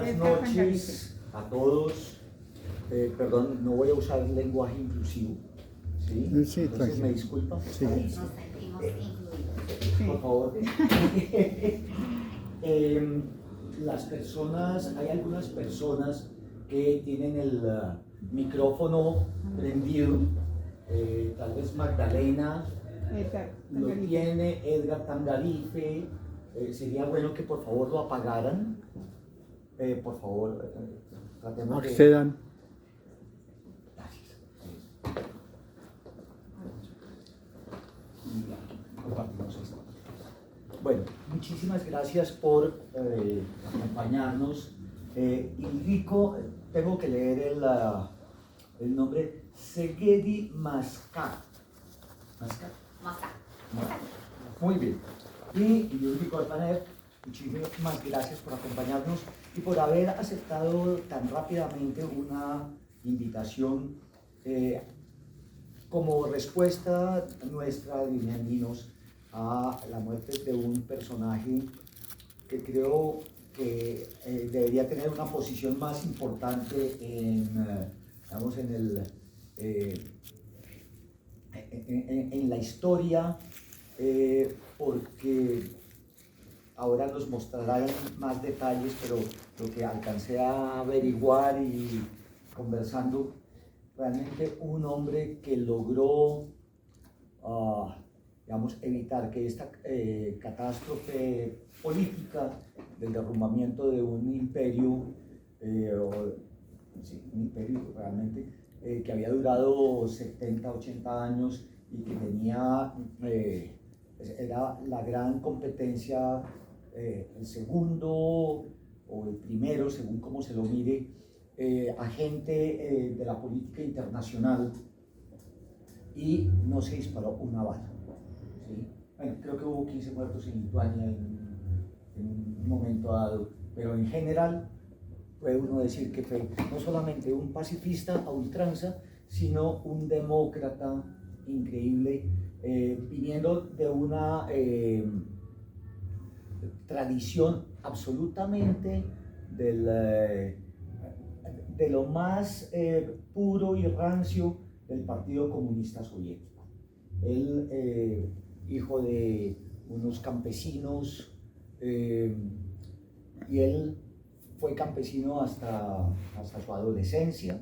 Buenas noches a todos. Perdón, no voy a usar lenguaje inclusivo. ¿Sí? Sí, Entonces, tranquilo. ¿me disculpa? Sí. Nos sentimos incluidos. Por favor. Las personas, hay algunas personas que tienen el micrófono prendido. Tal vez Magdalena lo tiene, Edgar Tangarife. Sería bueno que por favor lo apagaran. Por favor, tratemos de... Accedan. Gracias. Y aquí compartimos esto. Bueno, muchísimas gracias por acompañarnos. Ildico, tengo que leer el nombre, Szegedi Mascat. ¿Mascat? Mascat. Muy bien. Y Ildico Orpanev, muchísimas gracias por acompañarnos y por haber aceptado tan rápidamente una invitación como respuesta nuestra, Vivianinos, a la muerte de un personaje que creo que debería tener una posición más importante digamos, en la historia, porque ahora nos mostrarán más detalles, pero lo que alcancé a averiguar y conversando, realmente un hombre que logró digamos, evitar que esta catástrofe política del derrumbamiento de un imperio, sí, un imperio realmente, que había durado 70, 80 años y que tenía, era la gran competencia, el segundo o el primero, según cómo se lo mire, agente de la política internacional, y no se disparó una bala. ¿Sí? Bueno, creo que hubo 15 muertos en Lituania en un momento dado, pero en general puede uno decir que fue no solamente un pacifista a ultranza, sino un demócrata increíble, viniendo de una tradición absolutamente de lo más puro y rancio del Partido Comunista Soviético. Él, hijo de unos campesinos, y él fue campesino hasta su adolescencia,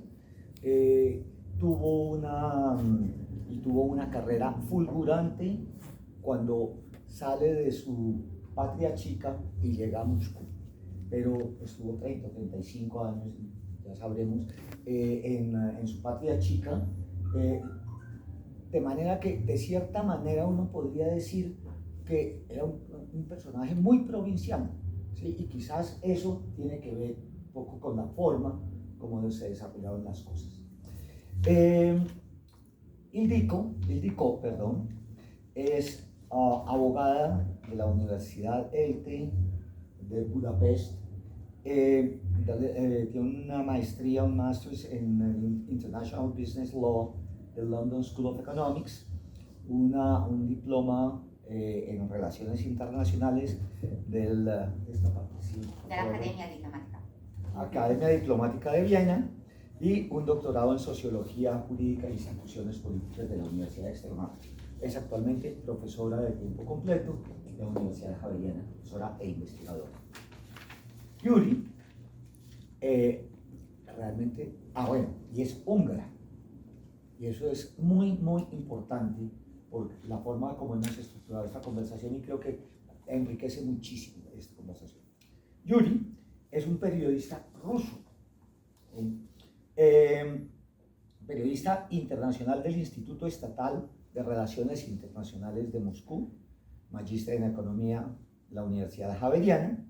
tuvo una carrera fulgurante cuando sale de su patria chica y llega a Moscú, pero estuvo 30, 35 años, ya sabremos, en su patria chica, de manera que de cierta manera uno podría decir que era un personaje muy provinciano, ¿sí? Y quizás eso tiene que ver un poco con la forma como se desarrollaron las cosas. Ildiko, es abogada de la Universidad ELTE de Budapest. Tiene una maestría, un máster en International Business Law del London School of Economics, un diploma en Relaciones Internacionales de la Academia Diplomática de Viena, y un doctorado en Sociología Jurídica e Instituciones Políticas de la Universidad de Extremadura. Es actualmente profesora de tiempo completo de la Universidad Javeriana, profesora e investigadora. Yuri, realmente, y es húngara. Y eso es muy, muy importante por la forma como hemos estructurado esta conversación, y creo que enriquece muchísimo esta conversación. Yuri es un periodista ruso, periodista internacional del Instituto Estatal de Relaciones Internacionales de Moscú, magíster en Economía de la Universidad Javeriana,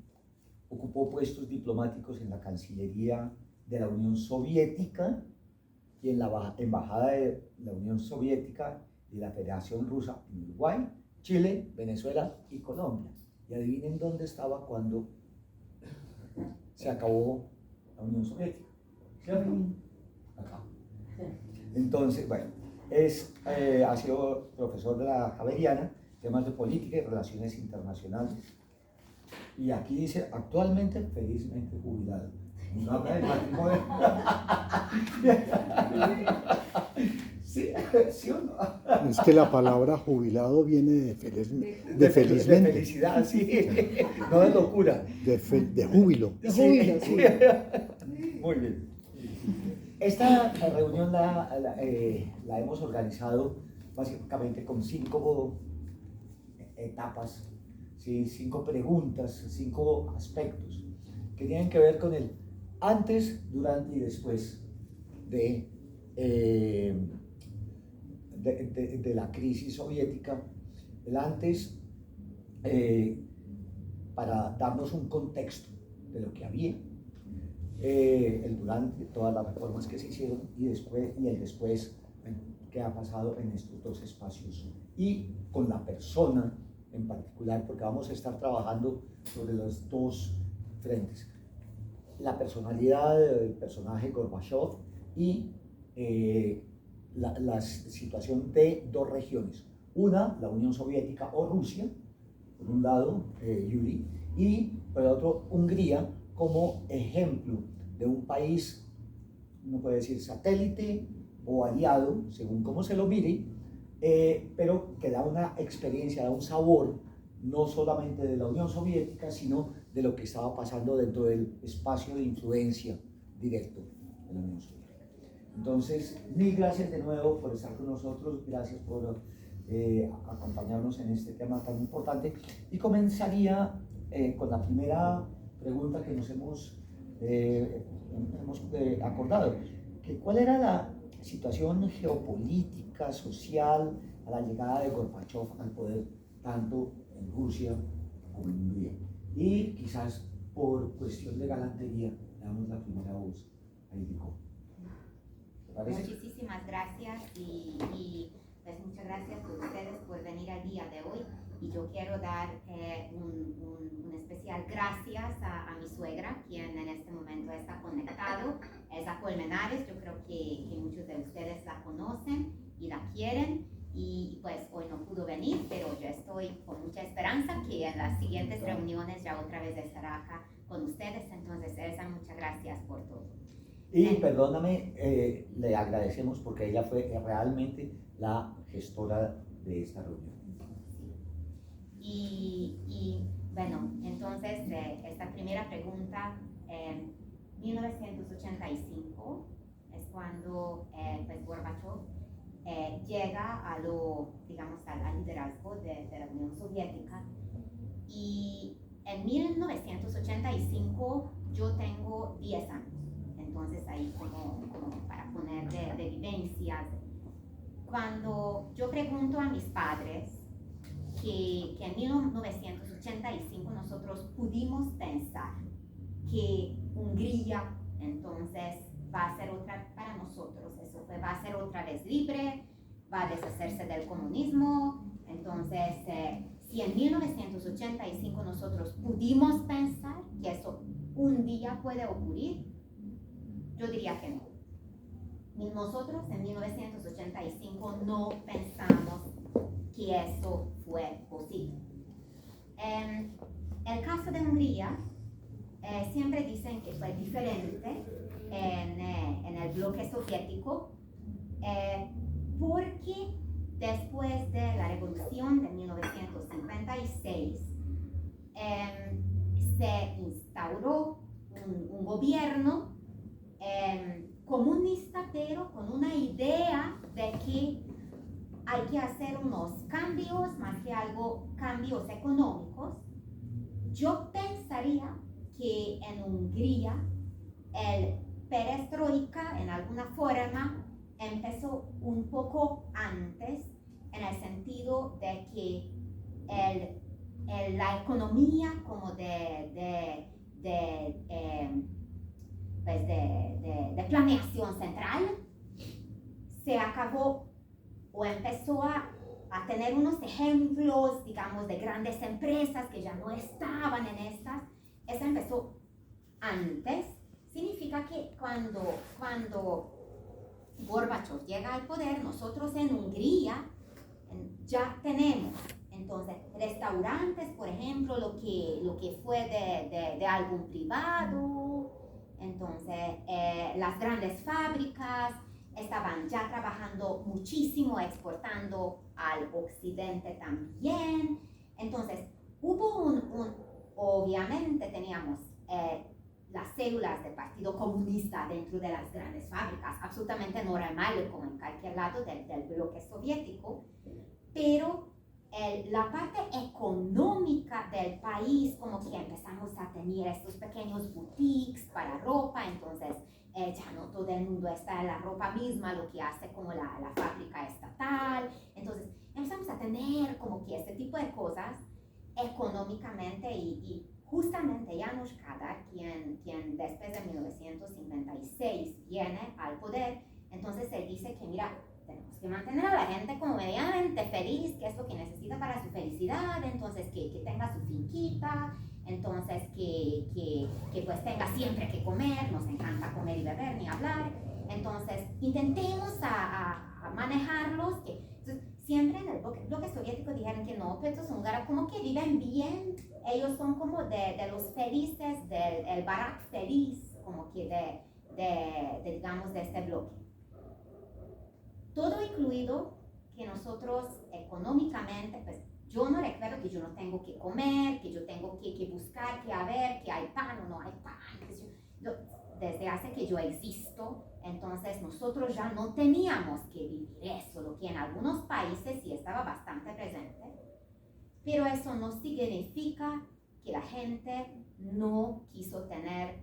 ocupó puestos diplomáticos en la Cancillería de la Unión Soviética y en la Embajada de la Unión Soviética y la Federación Rusa en Uruguay, Chile, Venezuela y Colombia. Y adivinen dónde estaba cuando se acabó la Unión Soviética, ¿cierto? Acá. Entonces, bueno, ha sido profesor de la Javeriana, temas de política y relaciones internacionales. Y aquí dice, actualmente felizmente jubilado. No habla del matrimonio. ¿Sí, ¿sí o no? Es que la palabra jubilado viene de, de De felizmente, felicidad, sí. No de locura. de júbilo. De júbilo, sí. Muy bien. Esta reunión la hemos organizado básicamente con 5 etapas, ¿sí? 5 preguntas, 5 aspectos que tienen que ver con el antes, durante y después de, de la crisis soviética. El antes, para darnos un contexto de lo que había, el durante, todas las reformas que se hicieron, y el después, bueno, qué ha pasado en estos 2 espacios, y con la persona en particular, porque vamos a estar trabajando sobre los 2 frentes: la personalidad del personaje Gorbachov y la situación de 2 regiones. Una, la Unión Soviética o Rusia, por un lado, Yuri, y por el otro, Hungría, como ejemplo de un país, uno puede decir satélite o aliado, según cómo se lo mire, pero que da una experiencia, da un sabor, no solamente de la Unión Soviética, sino de lo que estaba pasando dentro del espacio de influencia directo de la Unión Soviética. Entonces, mil gracias de nuevo por estar con nosotros, gracias por acompañarnos en este tema tan importante, y comenzaría con la primera pregunta que nos hemos acordado, que cuál era la situación geopolítica, social, a la llegada de Gorbachov al poder, tanto en Rusia como en Hungría. Y quizás por cuestión de galantería, le damos la primera voz a Ildiko. ¿Te parece? Muchísimas gracias y pues muchas gracias a ustedes por venir al día de hoy. Y yo quiero dar un especial gracias a mi suegra, quien en este momento está conectado. Es a Colmenares, yo creo que muchos de ustedes la conocen y la quieren. Y pues hoy no pudo venir, pero yo estoy con mucha esperanza que en las siguientes reuniones ya otra vez estará acá con ustedes. Entonces, Elsa, muchas gracias por todo. Y perdóname, le agradecemos porque ella fue realmente la gestora de esta reunión. Y bueno, entonces esta primera pregunta, 1985 es cuando pues Gorbachov llega a digamos, al liderazgo de la Unión Soviética. Y en 1985 yo tengo 10 años, entonces ahí como para poner de vivencias. Cuando yo pregunto a mis padres que en 1985 nosotros pudimos pensar que Hungría entonces va a ser otra, para nosotros, eso fue, va a ser otra vez libre, va a deshacerse del comunismo. Entonces, si en 1985 nosotros pudimos pensar que eso un día puede ocurrir, yo diría que no. Nosotros en 1985 no pensamos que eso fue posible. En el caso de Hungría, siempre dicen que fue diferente en el bloque soviético, porque después de la revolución de 1956 se instauró un gobierno comunista, pero con una idea de que hay que hacer unos cambios, más que algo, cambios económicos. Yo pensaría que en Hungría el perestroika en alguna forma empezó un poco antes, en el sentido de que la economía como de planeación central se acabó o empezó a tener unos ejemplos, digamos, de grandes empresas que ya no estaban en estas. Eso empezó antes. Significa que cuando Gorbachov llega al poder, nosotros en Hungría ya tenemos en Entonces, restaurantes, por ejemplo, lo que fue de algún privado. Entonces, las grandes fábricas estaban ya trabajando muchísimo, exportando al occidente también. Entonces, hubo obviamente teníamos las células del Partido Comunista dentro de las grandes fábricas, absolutamente normal como en cualquier lado del bloque soviético, pero la parte económica del país, como que empezamos a tener estos pequeños boutiques para ropa, entonces ya no todo el mundo está en la ropa misma, lo que hace como la fábrica estatal, entonces empezamos a tener como que este tipo de cosas económicamente y justamente János Kádár, quien después de 1956 viene al poder, entonces él dice que mira, tenemos que mantener a la gente como medianamente feliz, que es lo que necesita para su felicidad, entonces que tenga su finquita, entonces que pues tenga siempre que comer, nos encanta comer y beber ni hablar, entonces intentemos a manejarlos, entonces, siempre en el bloque soviético dijeron que no, pero estos húngaros como que viven bien, ellos son como de los felices, del barak feliz, como que digamos de este bloque. Todo incluido que nosotros económicamente, pues yo no recuerdo que yo no tengo que comer, que yo tengo que buscar, que a ver, que hay pan o no hay pan. Desde hace que yo existo, entonces nosotros ya no teníamos que vivir eso, lo que en algunos países sí estaba bastante presente, pero eso no significa que la gente no quiso tener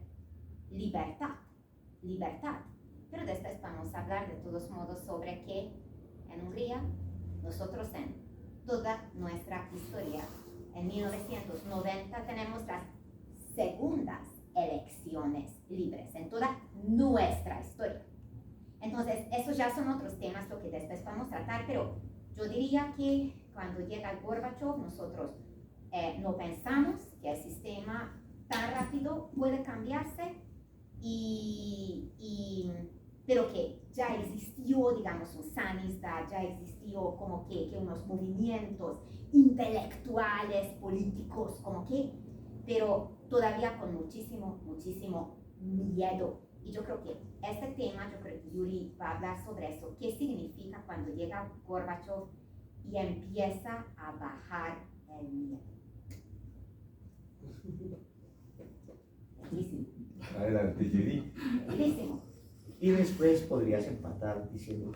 libertad. Pero después vamos a hablar de todos modos sobre que en Hungría, nosotros en toda nuestra historia, en 1990 tenemos las segundas elecciones libres en toda nuestra historia. Entonces, esos ya son otros temas lo que después vamos a tratar, pero yo diría que cuando llega Gorbachev, nosotros no pensamos que el sistema tan rápido puede cambiarse, pero que ya existió, digamos, un sanista, ya existió como que unos movimientos intelectuales, políticos, como que, pero todavía con muchísimo miedo. Y yo creo que este tema, yo creo que Yuri va a hablar sobre eso, qué significa cuando llega Gorbachev y empieza a bajar el miedo. Bellísimo. Adelante, Yuri. Bellísimo. Y después podrías empatar diciendo,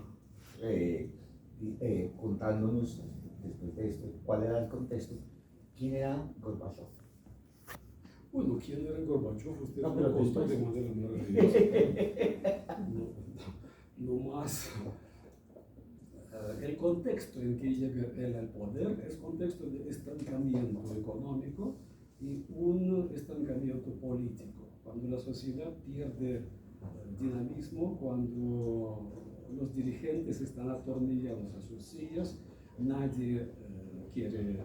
contándonos, después de esto, cuál era el contexto, quién era Gorbachev. Bueno, ¿quién era Gorbachev? Usted No, lo pero contó después. de manera maravillosa. No más. El contexto en que llega él al poder es contexto de estancamiento económico y un estancamiento político. Cuando la sociedad pierde dinamismo, cuando los dirigentes están atornillados a sus sillas, nadie quiere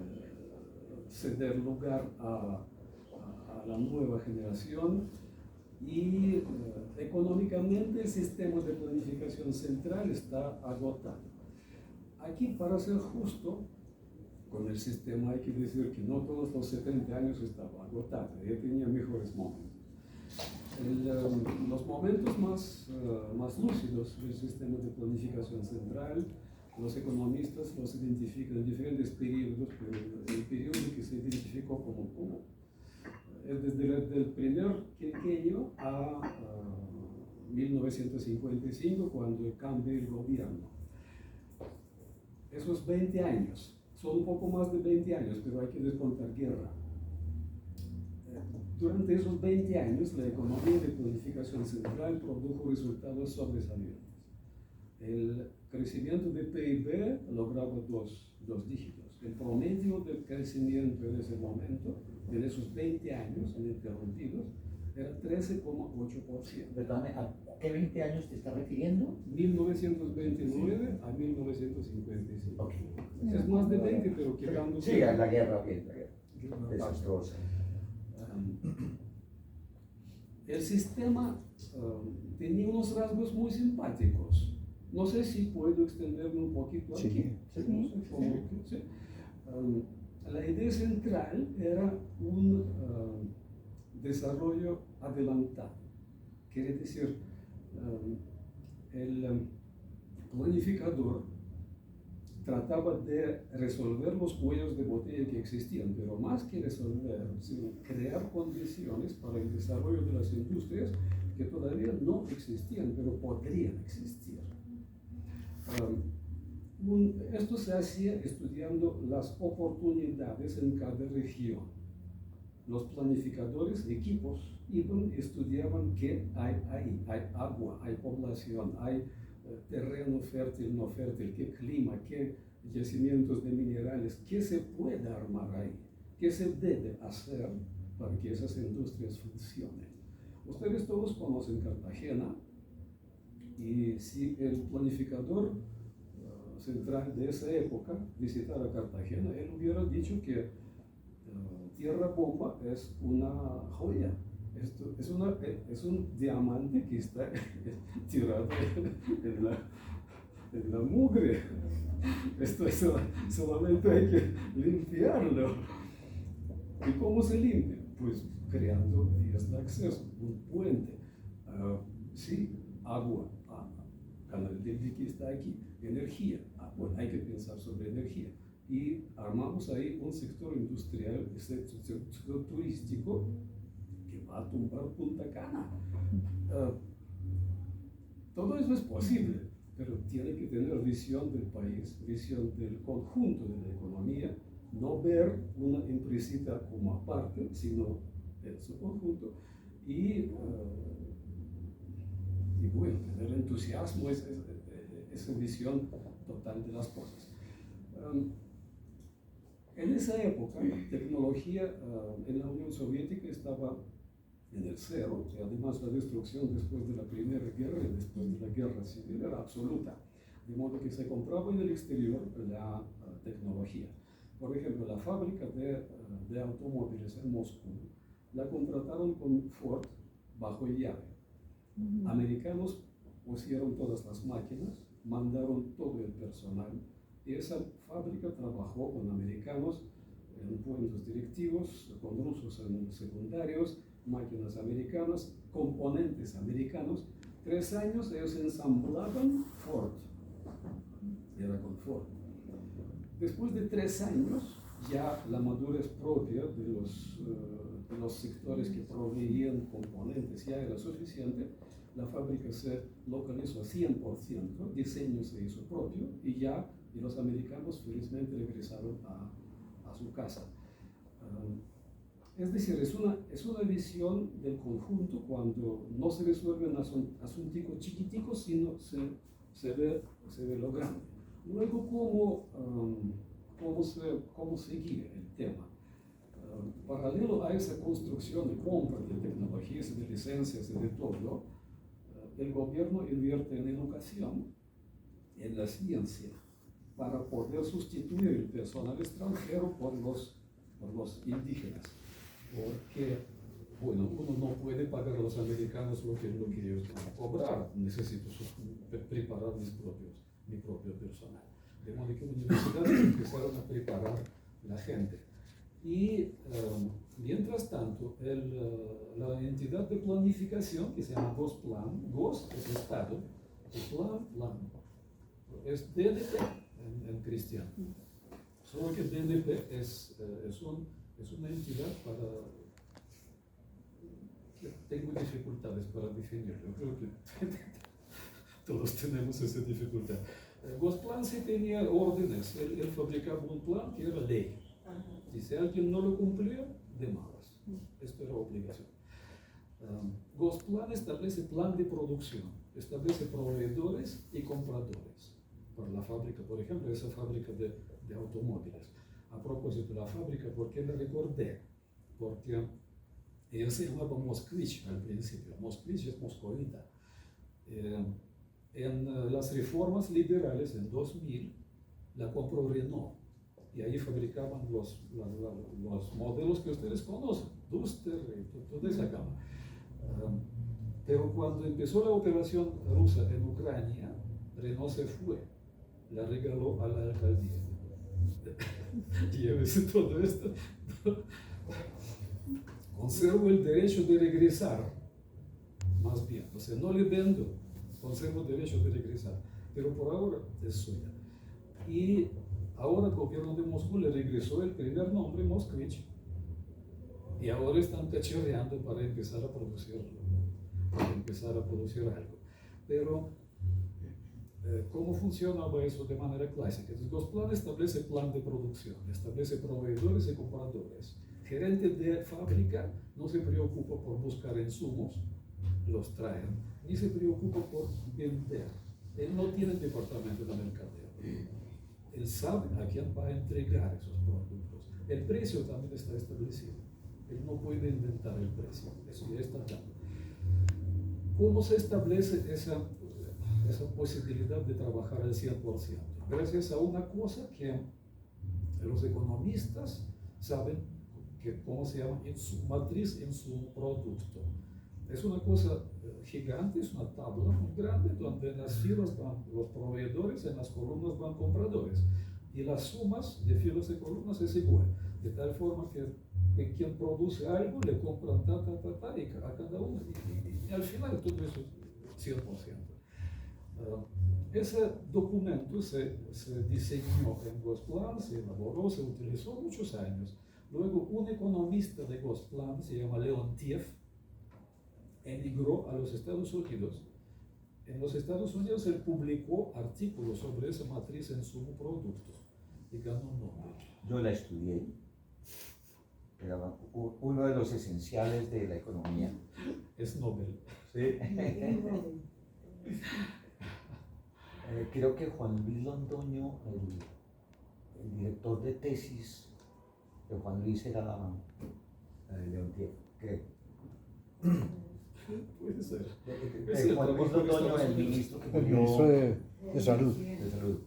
ceder lugar a la nueva generación y económicamente el sistema de planificación central está agotado. Aquí, para ser justo con el sistema, hay que decir que no todos los 70 años estaba agotado, ya tenía mejores momentos. Los momentos más lúcidos del sistema de planificación central, los economistas los identifican en diferentes periodos, pero el periodo que se identificó como es desde el primer quinquenio a 1955, cuando cambia el gobierno. Esos 20 años, son un poco más de 20 años, pero hay que descontar guerra. Durante esos 20 años, la economía de planificación central produjo resultados sobresalientes. El crecimiento de PIB lograba dos dígitos. El promedio del crecimiento en ese momento, en esos 20 años ininterrumpidos, era 13,8%. Perdóname, ¿a qué 20 años te estás refiriendo? 1929 a 1955. Ok. Es más de 20, pero quitando... Sí, a la guerra, bien, la guerra. Guerra Desastrosa. El sistema tenía unos rasgos muy simpáticos. No sé si puedo extenderme un poquito aquí. Sí. Sí. La idea central era un desarrollo adelantado. Quiere decir, el planificador trataba de resolver los cuellos de botella que existían, pero más que resolver, sino crear condiciones para el desarrollo de las industrias que todavía no existían, pero podrían existir. Esto se hacía estudiando las oportunidades en cada región. Los planificadores, equipos, iban y estudiaban qué hay ahí. Hay agua, hay población, hay terreno fértil, no fértil, qué clima, qué yacimientos de minerales, qué se puede armar ahí, qué se debe hacer para que esas industrias funcionen. Ustedes todos conocen Cartagena, y si el planificador central de esa época visitara Cartagena, él hubiera dicho que Tierra Bomba es una joya. Esto es un diamante que está tirado en la mugre. Esto solamente hay que limpiarlo. ¿Y cómo se limpia? Pues creando vías de acceso, un puente. Sí, agua, canal del que está aquí, energía. Bueno, hay que pensar sobre energía. Y armamos ahí un sector industrial, sector turístico, que va a tumbar Punta Cana. Todo eso es posible, pero tiene que tener visión del país, visión del conjunto de la economía, no ver una empresita como aparte, sino en su conjunto, y bueno, tener entusiasmo, esa visión total de las cosas. En esa época, la tecnología en la Unión Soviética estaba en el cero, y además la destrucción después de la Primera Guerra y después de la Guerra Civil era absoluta, de modo que se compraba en el exterior la tecnología. Por ejemplo, la fábrica de automóviles en Moscú la contrataron con Ford bajo llave. Americanos pusieron todas las máquinas, mandaron todo el personal, y esa fábrica trabajó con americanos en puestos directivos, con rusos en secundarios, máquinas americanas, componentes americanos. 3 años ellos ensamblaban Ford, era con Ford. Después de 3 años, ya la madurez propia de los sectores que proveían componentes ya era suficiente. La fábrica se localizó a 100%, diseño se hizo propio, y los americanos felizmente regresaron a su casa. Es decir, es una visión del conjunto cuando no se resuelven asuntos chiquiticos, sino se ve lo grande. Luego, ¿cómo seguir el tema? Paralelo a esa construcción y compra de tecnologías, de licencias y de todo, el gobierno invierte en educación, en la ciencia, para poder sustituir el personal extranjero por los indígenas. Porque, bueno, uno no puede pagar a los americanos lo que ellos van a cobrar. Necesito preparar mi propio personal. De modo que universidades empezaron a preparar la gente. Y mientras tanto, la entidad de planificación, que se llama Gosplan, Gos es Estado, y Plan, es DNP en cristiano. Solo que DNP es una entidad que tengo dificultades para definirlo. Yo creo que todos tenemos esa dificultad. Gosplan sí tenía órdenes, él fabricaba un plan que era ley. Y si alguien no lo cumplía, de malas. Esto era obligación. Gosplan establece plan de producción, establece proveedores y compradores. Para la fábrica, por ejemplo, esa fábrica de automóviles. A propósito de la fábrica, ¿por qué la recordé? Porque ella se llamaba Moskvich al principio. Moskvich es moscovita. En las reformas liberales en 2000 la compró Renault. Y ahí fabricaban los modelos que ustedes conocen, Duster y toda esa gama. Pero cuando empezó la operación rusa en Ucrania, Renault se fue, la regaló a la alcaldía. llévese todo esto. Conservo el derecho de regresar, más bien, o sea, no le vendo, conservo el derecho de regresar, pero por ahora es suya. Y ahora el gobierno de Moscú le regresó el primer nombre, Moskvich, y ahora están cachorreando para empezar a producir algo. Pero, ¿cómo funcionaba eso de manera clásica? Entonces, Gosplan establece plan de producción, establece proveedores y compradores. Gerente de fábrica no se preocupa por buscar insumos, los traen, ni se preocupa por vender. Él no tiene departamento de mercadeo. Él sabe a quién va a entregar esos productos. El precio también está establecido. Él no puede inventar el precio, eso ya está dado. ¿Cómo se establece esa posibilidad de trabajar al 100%? Gracias a una cosa que los economistas saben que, ¿cómo se llama? En su matriz, en su producto. Es una cosa gigante, es una tabla muy grande donde en las filas van los proveedores, en las columnas van compradores. Y las sumas de filas y columnas es igual. De tal forma que quien produce algo le compran y a cada uno. Y al final todo eso es 100%. Ese documento se diseñó en Gosplan, se elaboró, se utilizó muchos años. Luego un economista de Gosplan, se llama Leontiev, emigró a los Estados Unidos. En los Estados Unidos él publicó artículos sobre esa matriz en su producto y ganó un Nobel. Yo la estudié. Era uno de los esenciales de la economía. Es Nobel. Sí. Creo que Juan Luis Londoño, el director de tesis de Juan Luis era Leontiev, creo. Puede ser. Juan Luis Londoño, el ministro que El ministro de Salud. de Salud.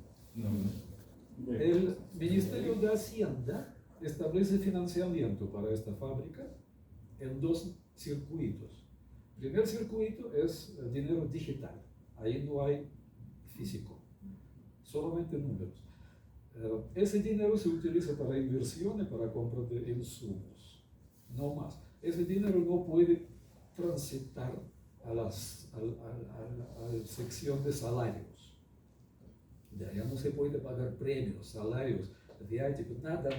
El Ministerio de Hacienda establece financiamiento para esta fábrica en dos circuitos. El primer circuito es dinero digital. Ahí no hay físico, solamente números. Ese dinero se utiliza para inversión y para compra de insumos, no más. Ese dinero no puede transitar a la sección de salarios. De allá no se puede pagar premios, salarios, viáticos, nada.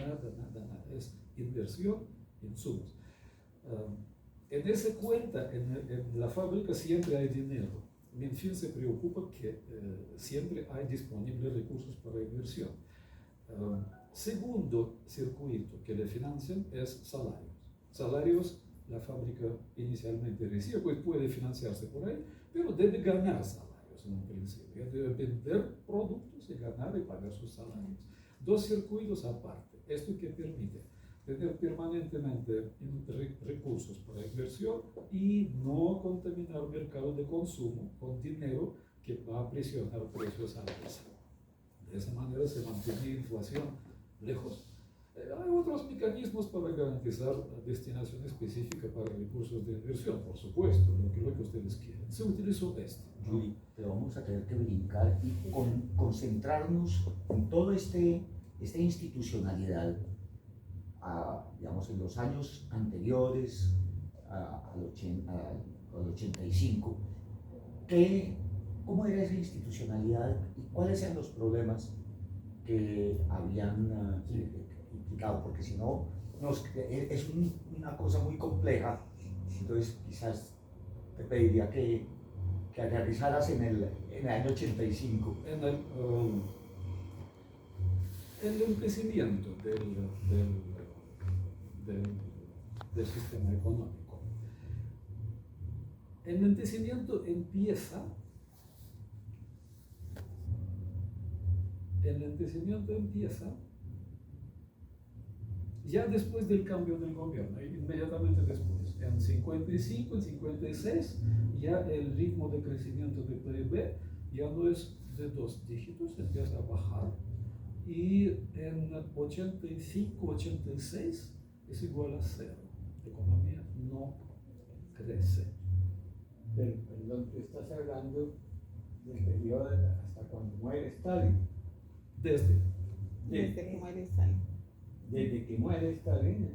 Es inversión, insumos. En esa cuenta, en la fábrica siempre hay dinero. Minfin se preocupa que siempre hay disponibles recursos para inversión. Segundo circuito que le financian es salarios. Salarios la fábrica inicialmente recibe, pues puede financiarse por ahí, pero debe ganar salarios en un principio. Debe vender productos y ganar y pagar sus salarios. Dos circuitos aparte. Esto que permite tener permanentemente recursos para inversión y no contaminar el mercado de consumo con dinero que va a presionar precios altos. De esa manera se mantiene inflación lejos. Hay otros mecanismos para garantizar destinación específica para recursos de inversión, por supuesto, lo que ustedes quieren. Se utilizó esto. Yuri, pero vamos a tener que brincar y concentrarnos en toda esta institucionalidad, digamos, en los años anteriores al 85. ¿Cómo era esa institucionalidad y cuáles eran los problemas que habían implicado? Porque si no, es una cosa muy compleja. Entonces quizás te pediría que aterrizaras en el año 85. En el crecimiento del sistema económico. El lentecimiento empieza ya después del cambio del gobierno, inmediatamente después. En 55, en 56, ya el ritmo de crecimiento del PIB ya no es de 2 dígitos, empieza a bajar. Y en 85, 86 es igual a 0. La economía no crece. Pero, perdón, tú estás hablando del periodo hasta cuando muere Stalin. Desde Desde que muere Stalin. desde que muere Stalin,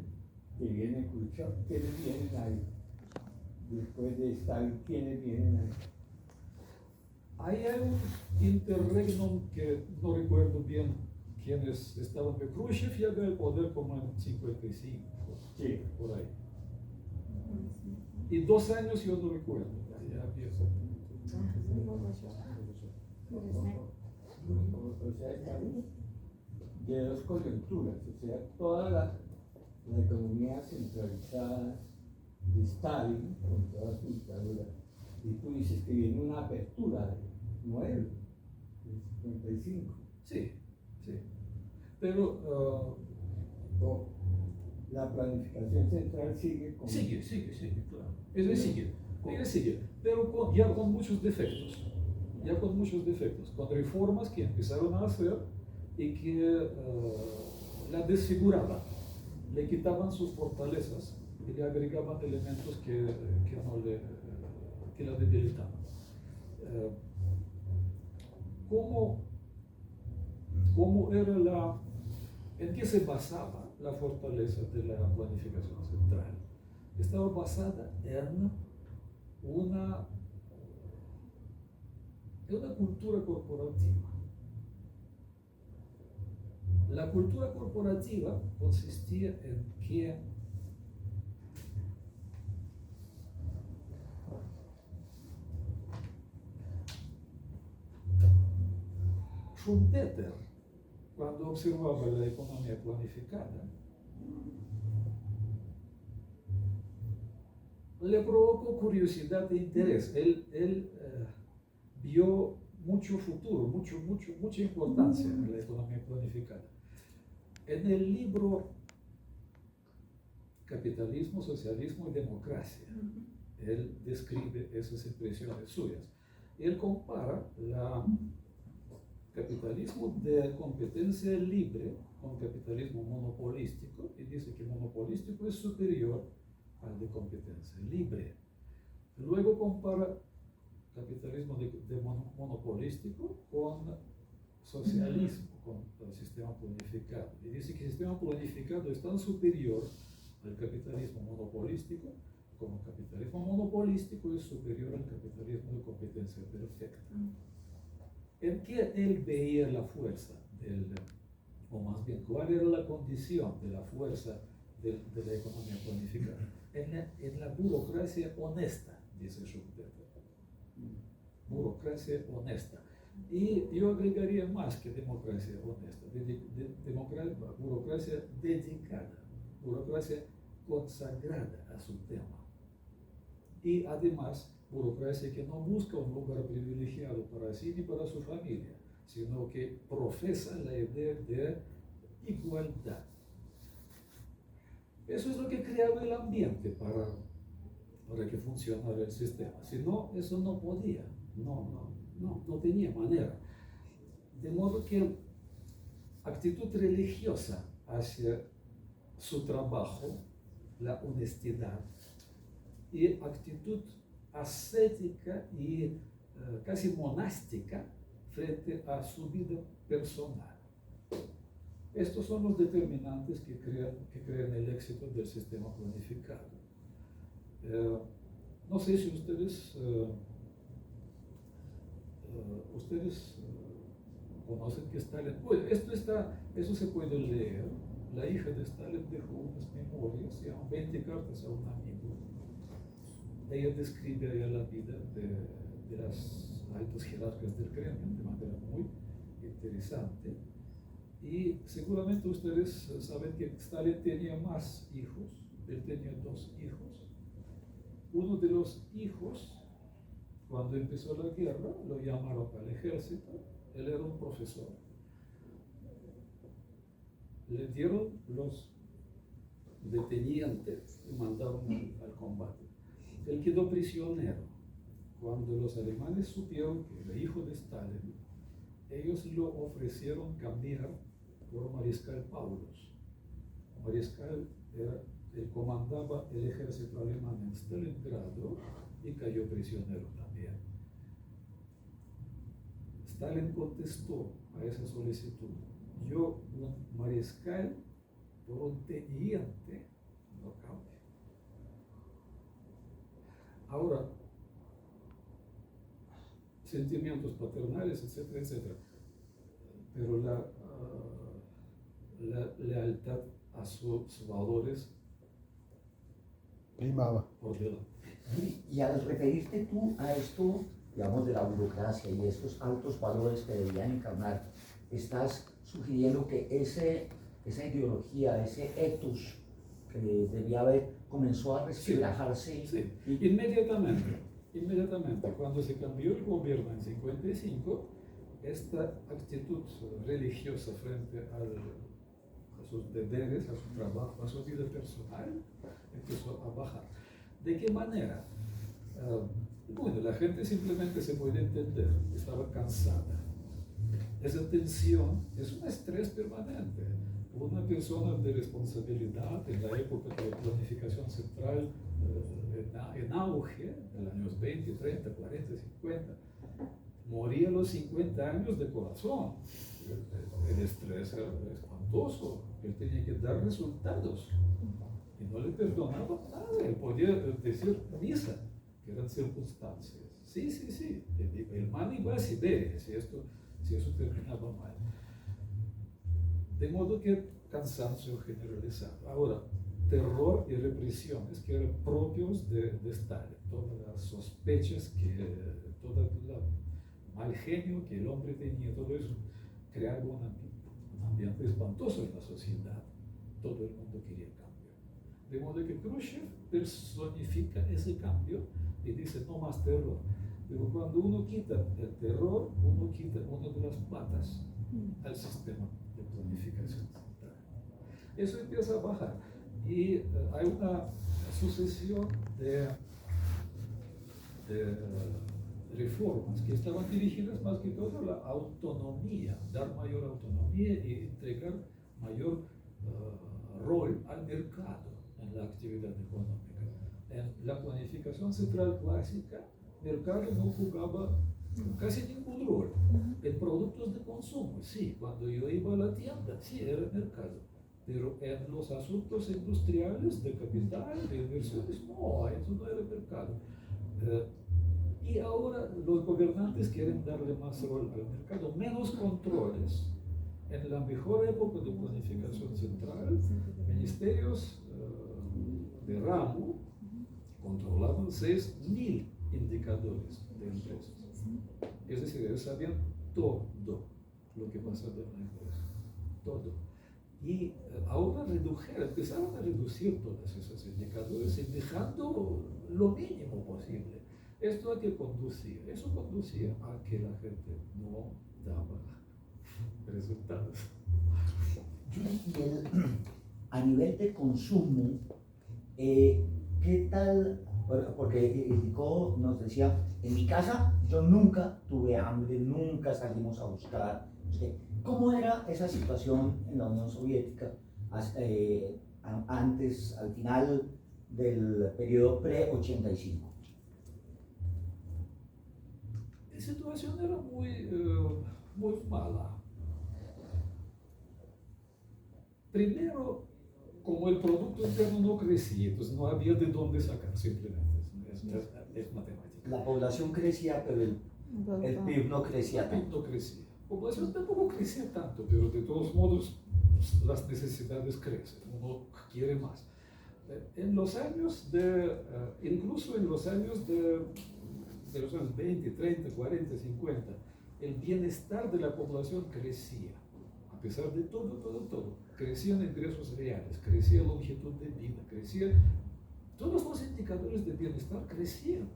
que viene Khrushchev, ¿quiénes vienen ahí? Después de Stalin, ¿quiénes vienen ahí? Hay un interregnum que no recuerdo bien quiénes estaban, pero Khrushchev llega al poder como en 55, Sí. por ahí. Y 2 años yo no recuerdo, ya empiezo. O sea, estamos de dos coyunturas, o sea, toda la economía centralizada de Stalin, con toda su dictadura, y tú dices que viene una apertura de nuevo, de 55. Sí, sí. Pero O la planificación central sigue como... sigue, claro. Eso sigue, pero ya con muchos defectos. Con reformas que empezaron a hacer y que la desfiguraban, le quitaban sus fortalezas y le agregaban elementos que la debilitaban. ¿Cómo era en qué se basaba la fortaleza de la planificación central? Estaba basada en una cultura corporativa. La cultura corporativa consistía en que Schumpeter, cuando observaba la economía planificada, le provocó curiosidad e interés. Él vio mucho futuro, mucha importancia en la economía planificada. En el libro Capitalismo, Socialismo y Democracia, él describe esas impresiones suyas. Él compara el capitalismo de competencia libre con capitalismo monopolístico y dice que monopolístico es superior al de competencia libre. Luego compara capitalismo de monopolístico con socialismo, con el sistema planificado. Y dice que el sistema planificado es tan superior al capitalismo monopolístico como el capitalismo monopolístico es superior al capitalismo de competencia perfecta. ¿En qué él veía la fuerza o más bien, cuál era la condición de la fuerza de la economía planificada? En la burocracia honesta, dice Schumpeter. Burocracia honesta. Y yo agregaría más que democracia honesta, burocracia dedicada, burocracia consagrada a su tema. Y además, burocracia que no busca un lugar privilegiado para sí ni para su familia, sino que profesa la idea de igualdad. Eso es lo que creaba el ambiente para que funcionara el sistema. Si no, eso no podía, no tenía manera. De modo que actitud religiosa hacia su trabajo, la honestidad, y actitud ascética y casi monástica frente a su vida personal. Estos son los determinantes que crean el éxito del sistema planificado. No sé si ustedes conocen que Stalin, pues eso se puede leer. La hija de Stalin dejó unas memorias, se llaman 20 cartas a un amigo. Ella describe allá la vida de las altas jerarcas del Kremlin de manera muy interesante. Y seguramente ustedes saben que Stalin tenía más hijos, él tenía 2 hijos. Uno de los hijos, cuando empezó la guerra, lo llamaron al ejército, él era un profesor. Le dieron los de teniente y mandaron al combate. Él quedó prisionero. Cuando los alemanes supieron que era hijo de Stalin, ellos lo ofrecieron cambiar por Mariscal Paulus. Mariscal él comandaba el ejército alemán en Stalingrado y cayó prisionero también. Stalin contestó a esa solicitud: yo, un mariscal, por un teniente no cambia. Ahora, sentimientos paternales, etcétera, etcétera. Pero la lealtad a sus valores Primaba. por delante. Y al referirte tú a esto, digamos, de la burocracia y estos altos valores que debían encarnar, estás sugiriendo que esa ideología, ese ethos que debía haber, comenzó a resquebrajarse. Sí, inmediatamente, cuando se cambió el gobierno en 55, esta actitud religiosa frente a sus deberes, a su trabajo, a su vida personal, empezó a bajar. ¿De qué manera? Bueno, la gente simplemente se puede entender, estaba cansada. Esa tensión es un estrés permanente. Una persona de responsabilidad en la época de la planificación central en auge, en los años 20, 30, 40, 50, moría a los 50 años de corazón. El estrés era espantoso. Él tenía que dar resultados y no le perdonaba nada. Él podía decir misa, que eran circunstancias. Sí. El mal iba a Siberia si eso terminaba mal. De modo que cansancio generalizado. Ahora, terror y represiones que eran propios de Stalin. Todas las sospechas, todo el mal genio que el hombre tenía, todo eso creaba un ambiente espantoso en la sociedad. Todo el mundo quería cambio. De modo que Khrushchev personifica ese cambio y dice no más terror. Pero cuando uno quita el terror, uno quita una de las patas al sistema de planificación central. Eso empieza a bajar y hay una sucesión de reformas que estaban dirigidas más que todo a la autonomía, dar mayor autonomía y entregar mayor rol al mercado en la actividad económica. En la planificación central clásica, el mercado no jugaba casi ningún rol. En productos de consumo, sí, cuando yo iba a la tienda, sí, era el mercado. Pero en los asuntos industriales, de capital, de inversiones, no, eso no era el mercado. Y ahora los gobernantes quieren darle más rol al mercado, menos controles. En la mejor época de planificación central, ministerios de ramo controlaban 6.000 indicadores de empresas. Es decir, ellos sabían todo lo que pasaba en la empresa, todo. Y ahora empezaron a reducir todos esos indicadores y dejando lo mínimo posible. ¿Esto a qué conducía? Eso conducía a que la gente no daba resultados. A nivel de consumo, ¿qué tal? Porque Nico nos decía, en mi casa yo nunca tuve hambre, nunca salimos a buscar. ¿Cómo era esa situación en la Unión Soviética antes, al final del periodo pre-85? La situación era muy mala. Primero, como el Producto Interno no crecía, entonces no había de dónde sacar, simplemente. Es matemática. La población crecía, pero el PIB no crecía tanto. No crecía. La población tampoco crecía tanto, pero de todos modos las necesidades crecen, uno quiere más. En los años incluso en los años de los años 20, 30, 40, 50, el bienestar de la población crecía. A pesar de todo, crecían ingresos reales, crecía longitud de vida, todos los indicadores de bienestar crecían.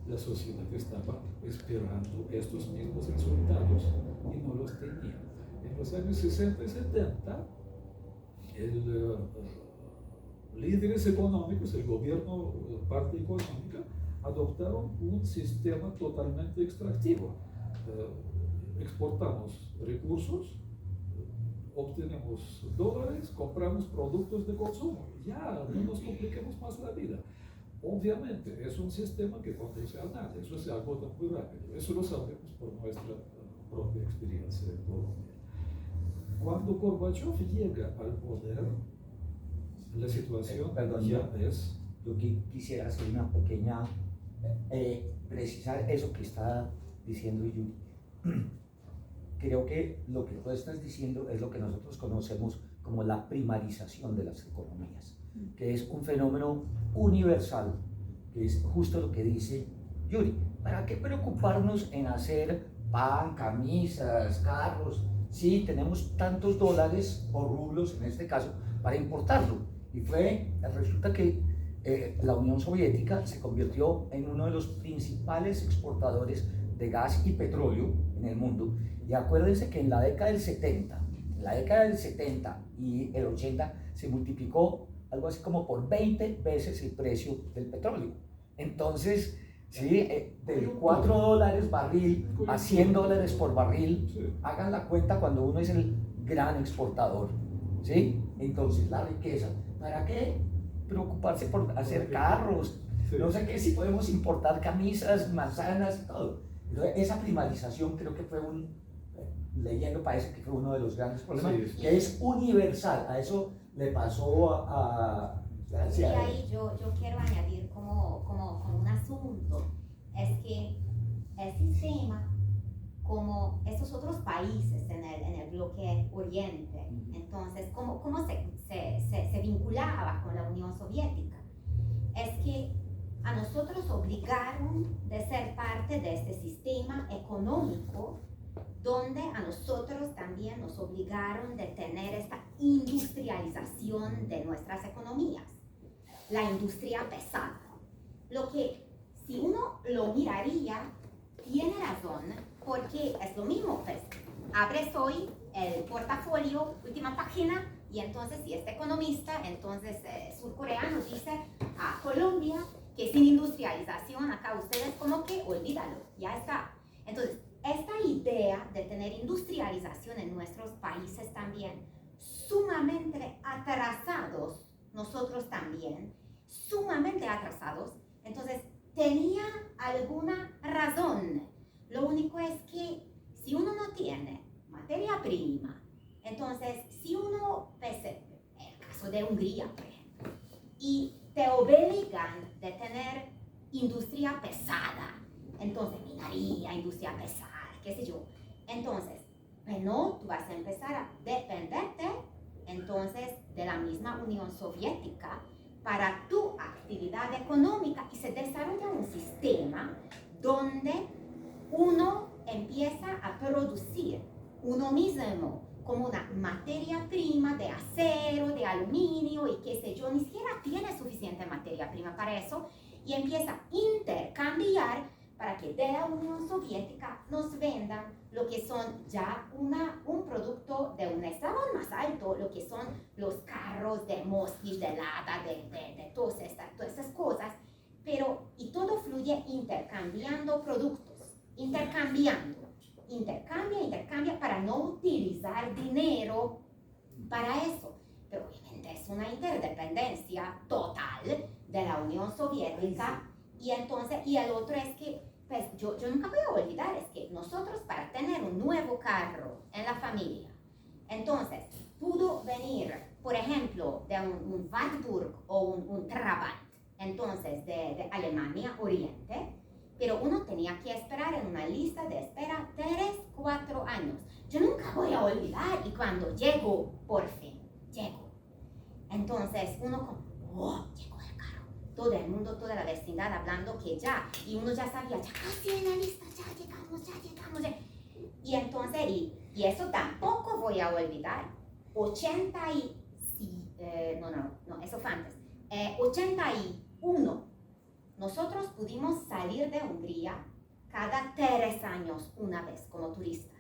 La sociedad estaba esperando estos mismos resultados y no los tenía. En los años 60 y 70, líderes económicos, el gobierno, parte económica, adoptaron un sistema totalmente extractivo. Exportamos recursos, obtenemos dólares, compramos productos de consumo. Ya, no nos compliquemos más la vida. Obviamente, es un sistema que conduce a nada, eso se agota muy rápido. Eso lo sabemos por nuestra propia experiencia en Colombia. Cuando Gorbachev llega al poder, La situación Perdón, ya yo- es... Yo quisiera hacer una pequeña, precisar eso que está diciendo Yuri. Creo que lo que tú estás diciendo es lo que nosotros conocemos como la primarización de las economías, que es un fenómeno universal, que es justo lo que dice Yuri. ¿Para qué preocuparnos en hacer pan, camisas, carros? Sí, tenemos tantos dólares o rublos en este caso para importarlo. Y resulta que la Unión Soviética se convirtió en uno de los principales exportadores de gas y petróleo en el mundo. Y acuérdense que en la década del 70, y el 80 se multiplicó algo así como por 20 veces el precio del petróleo. Entonces, ¿sí? Del 4 dólares barril a 100 dólares por barril, Sí. hagan la cuenta cuando uno es el gran exportador, ¿sí? Entonces, la riqueza, ¿para qué preocuparse por hacer carros? Sí. No sé qué, si podemos importar camisas, manzanas, todo. Entonces, esa primarización creo que fue leyendo parece que fue uno de los grandes problemas, Sí. que es universal. A eso le pasó Y ahí yo quiero añadir como un asunto, es que el sistema, como estos otros países en el bloque oriente, entonces, ¿cómo se vinculaba con la Unión Soviética? Es que a nosotros obligaron de ser parte de este sistema económico, donde a nosotros también nos obligaron de tener esta industrialización de nuestras economías, la industria pesada. Lo que, si uno lo miraría, tiene razón, porque es lo mismo, pues, abres hoy el portafolio, última página, y entonces si este economista, entonces surcoreano, dice a Colombia que sin industrialización acá ustedes como que olvídalo, ya está. Entonces, esta idea de tener industrialización en nuestros países también, sumamente atrasados, nosotros también, sumamente atrasados, entonces tenía alguna razón. Lo único es que si uno no tiene materia prima, entonces si uno, pues, el caso de Hungría, por ejemplo, y te obligan de tener industria pesada, entonces minería, industria pesada, qué sé yo, entonces, bueno, tú vas a empezar a dependerte entonces de la misma Unión Soviética para tu actividad económica, y se desarrolla un sistema donde uno empieza a producir uno mismo como una materia prima de acero, de aluminio y qué sé yo, ni siquiera tiene suficiente materia prima para eso, y empieza a intercambiar para que de la Unión Soviética nos vendan lo que son ya un producto de un eslabón más alto, lo que son los carros de Moskvich, de Lada, de todas estas cosas, pero y todo fluye intercambiando productos, intercambia para no utilizar dinero para eso. Pero obviamente es una interdependencia total de la Unión Soviética. Y entonces, y el otro es que, pues yo nunca voy a olvidar, es que nosotros para tener un nuevo carro en la familia, entonces pudo venir, por ejemplo, de un Wartburg o un Trabant, entonces de Alemania Oriente, pero uno tenía que esperar en una lista de espera 3-4 años. Yo nunca voy a olvidar, y cuando llegó, por fin, llegó. Entonces uno como, oh, llegó el carro. Todo el mundo, toda la vecindad hablando que ya, y uno ya sabía, ya casi en la lista, ya llegamos. Y entonces, y eso tampoco voy a olvidar, 81, nosotros pudimos salir de Hungría cada 3 años una vez como turistas,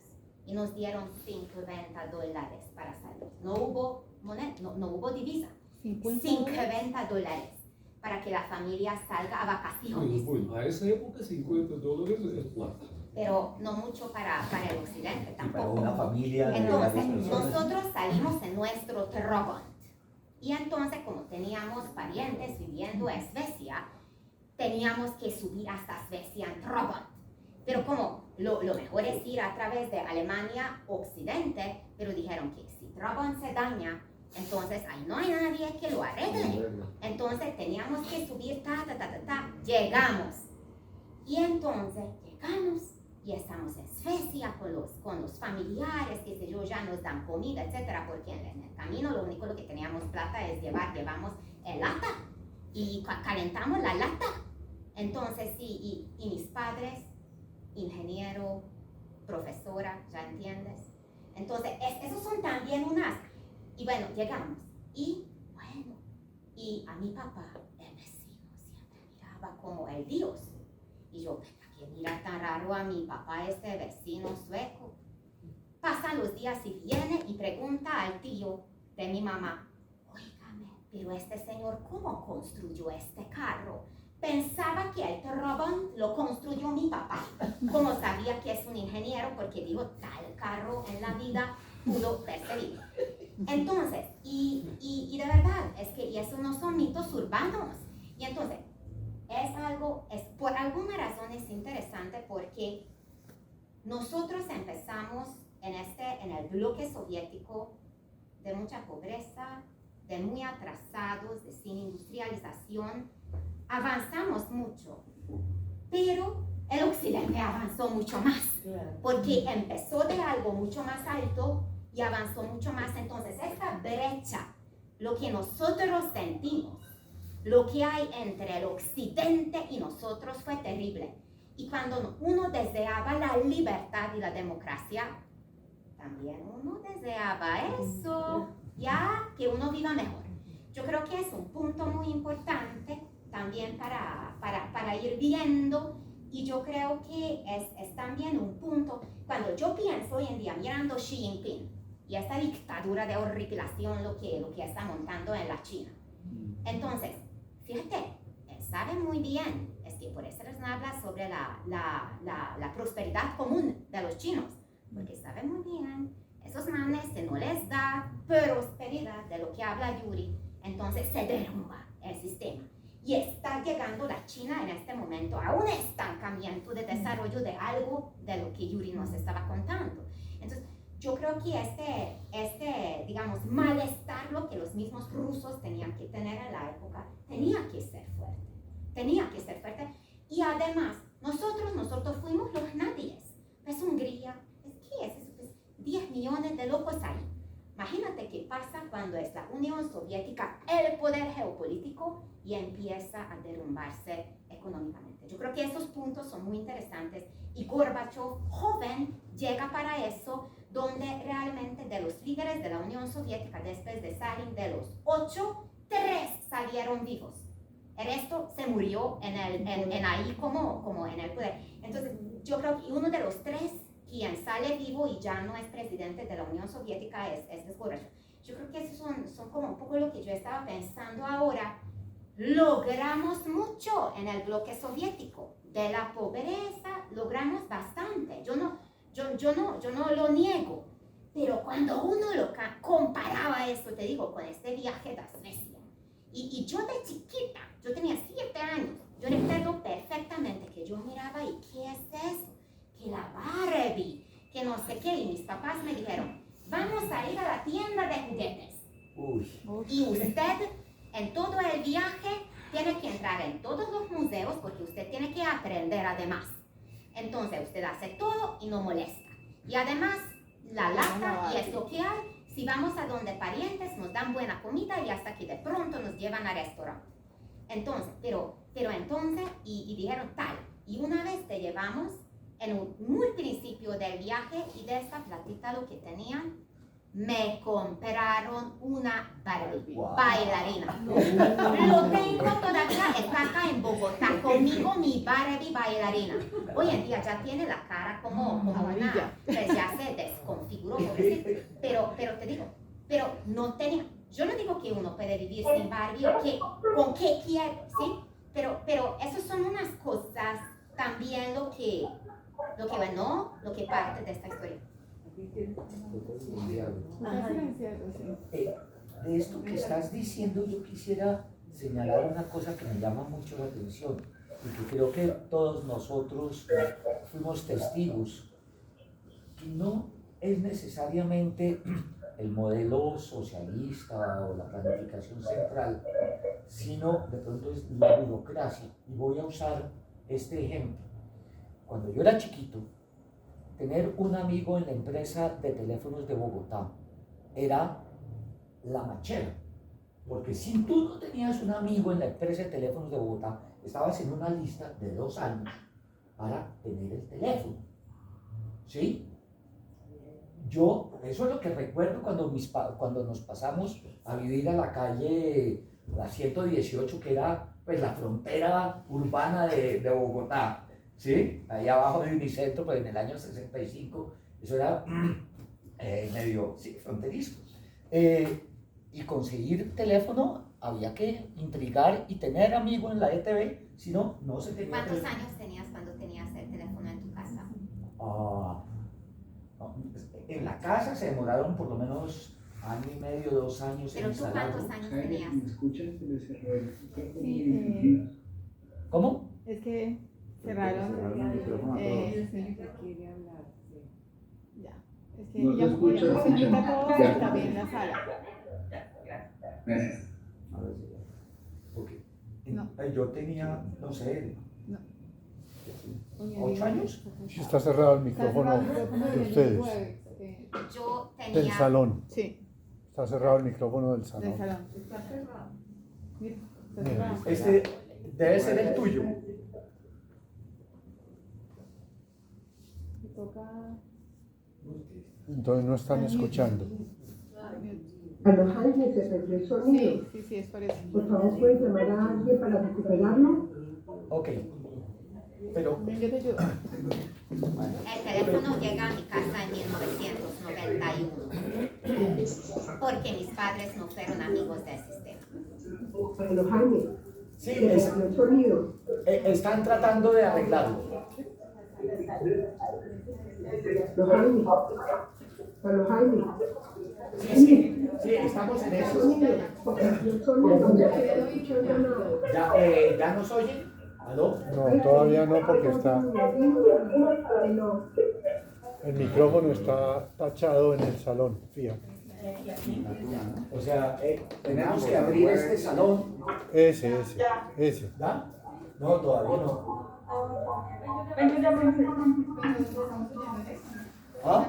y nos dieron $50 para salir. No hubo moneda, no hubo divisa. 50 dólares para que la familia salga a vacaciones. Bueno, a esa época $50 es plata. Pero no mucho para el occidente Para tampoco. una familia de Entonces, varias personas. nosotros salimos en nuestro Trabant. Y entonces, como teníamos parientes viviendo en Suecia, teníamos que subir hasta Suecia en Trabant. Pero como lo mejor es ir a través de Alemania Occidente, pero dijeron que si Trabant se daña, Entonces, ahí no hay nadie que lo arregle. Entonces, teníamos que subir, llegamos. Y entonces, llegamos y estamos en Suecia con los familiares, qué sé yo, ya nos dan comida, etcétera, porque en el camino lo único lo que teníamos plata es llevamos lata y calentamos la lata. Entonces, sí, y mis padres, ingeniero, profesora, ¿ya entiendes? Entonces, esos son también unas. Y bueno, llegamos. Y bueno, y a mi papá, el vecino, siempre miraba como el Dios. Y yo, ¿qué mira tan raro a mi papá, este vecino sueco? Pasan los días y viene y pregunta al tío de mi mamá, óigame, pero este señor, ¿cómo construyó este carro? Pensaba que el Trabant lo construyó mi papá, como sabía que es un ingeniero, porque dijo, tal carro en la vida pudo percibir. Entonces, y de verdad, es que y eso no son mitos urbanos. Y entonces, por alguna razón es interesante porque nosotros empezamos en el bloque soviético de mucha pobreza, de muy atrasados, de sin industrialización. Avanzamos mucho, pero el occidente avanzó mucho más, porque empezó de algo mucho más alto y avanzó mucho más. Entonces, esta brecha, lo que nosotros sentimos, lo que hay entre el occidente y nosotros fue terrible. Y cuando uno deseaba la libertad y la democracia, también uno deseaba eso, ya que uno viva mejor. Yo creo que es un punto muy importante también para ir viendo, y yo creo que es también un punto, cuando yo pienso hoy en día mirando Xi Jinping y esta dictadura de horripilación, lo que está montando en la China. Entonces, fíjate, él sabe muy bien, es que por eso les habla sobre la prosperidad común de los chinos, porque sabe muy bien, esos manes, si no les da prosperidad de lo que habla Yuri, entonces se derrumba el sistema. Y está llegando la China en este momento a un estancamiento de desarrollo de algo de lo que Yuri nos estaba contando. Entonces, yo creo que digamos, malestar, lo que los mismos rusos tenían que tener en la época, tenía que ser fuerte. Y además, nosotros fuimos los nadies. Es Hungría, ¿qué es eso? Pues 10 millones de locos ahí. Imagínate qué pasa cuando es la Unión Soviética el poder geopolítico y empieza a derrumbarse económicamente. Yo creo que esos puntos son muy interesantes y Gorbachev, joven, llega para eso, donde realmente de los líderes de la Unión Soviética después de Stalin, de los 8, 3 salieron vivos. El resto se murió en ahí como en el poder. Entonces, yo creo que uno de los 3 quien sale vivo y ya no es presidente de la Unión Soviética es Gorbachev. Yo creo que esos son como un poco lo que yo estaba pensando ahora. Logramos mucho en el bloque soviético. De la pobreza logramos bastante. Yo no lo niego. Pero cuando uno lo comparaba eso, te digo, con este viaje a Suecia. Y yo de chiquita, yo tenía 7 años. Yo recuerdo perfectamente que yo miraba y ¿qué es eso? Que la Barbie, que no sé qué, y mis papás me dijeron, vamos a ir a la tienda de juguetes. Y usted, en todo el viaje, tiene que entrar en todos los museos porque usted tiene que aprender además. Entonces, usted hace todo y no molesta. Y además, la lata y es lo que hay. Si vamos a donde parientes, nos dan buena comida y hasta que de pronto nos llevan al restaurante. Entonces, pero entonces, y dijeron tal, y una vez te llevamos en un muy principio del viaje y de esta platita lo que tenían, me compraron una Barbie bailarina. Lo tengo todavía, está acá en Bogotá, conmigo mi Barbie bailarina. Hoy en día ya tiene la cara como una, pues ya se desconfiguró, pero te digo, pero no tenía, yo no digo que uno puede vivir sin Barbie o que, con qué quiero, ¿sí? Pero esas son unas cosas también lo que parte de esta historia. De esto que estás diciendo, yo quisiera señalar una cosa que me llama mucho la atención y que creo que todos nosotros fuimos testigos, que no es necesariamente el modelo socialista o la planificación central, sino de pronto es la burocracia. Y voy a usar este ejemplo. Cuando yo era chiquito, tener un amigo en la empresa de teléfonos de Bogotá era la machera, porque si tú no tenías un amigo en la empresa de teléfonos de Bogotá, estabas en una lista de 2 años para tener el teléfono, ¿sí? Eso es lo que recuerdo cuando nos pasamos a vivir a la calle, la 118, que era pues la frontera urbana de Bogotá, ¿sí? Ahí abajo de Unicentro, pues en el año 65, eso era medio fronterizo. Y conseguir teléfono había que intrigar y tener amigo en la ETV, si no, no se tenía. ¿Cuántos años tenías cuando tenías el teléfono en tu casa? No, en la casa se demoraron por lo menos 1 año y medio, 2 años en ¿Pero tú instalarlo. cuántos años Jaime, tenías? ¿me escuchas? Se me cerró el micrófono. Sí, ¿Cómo? es que cerraron. Cerraron el micrófono a Sí, quiere hablar, sí. ya. Es que No te ya escucho, se escucha. invita a todos Ya. y también la sala. Gracias. A ver si ya. Ok. No. Yo tenía, no sé, No. 8 años. Sí, está cerrado el Está micrófono cerrado el micrófono de del ustedes, jueves, sí, Yo del tenía, salón. sí, Está cerrado el micrófono del del salón. salón. Está cerrado. Mira, está cerrado. Este debe ser el tuyo. Me toca. Entonces no están escuchando. A los Jaime se perdió el sonido. Sí, es por eso. Por favor, ¿puedes llamar a alguien para recuperarlo? Ok. Pero, Yo te ayudo. el teléfono llega a mi casa en 1991, porque mis padres no fueron amigos del sistema. A los Jaime sí, se perdió el sonido. están tratando de arreglarlo. Los Jaime. A los Jaime. Sí, estamos en eso. Sonido. Se perdió el sonido. No se escucha nada. ¿Ya nos oyen? ¿Aló? No, todavía no, porque está, No. el micrófono está tachado en el salón, fíjate. O sea, tenemos que abrir este salón. Ese. ¿Ya? No, todavía no. ¿Ah?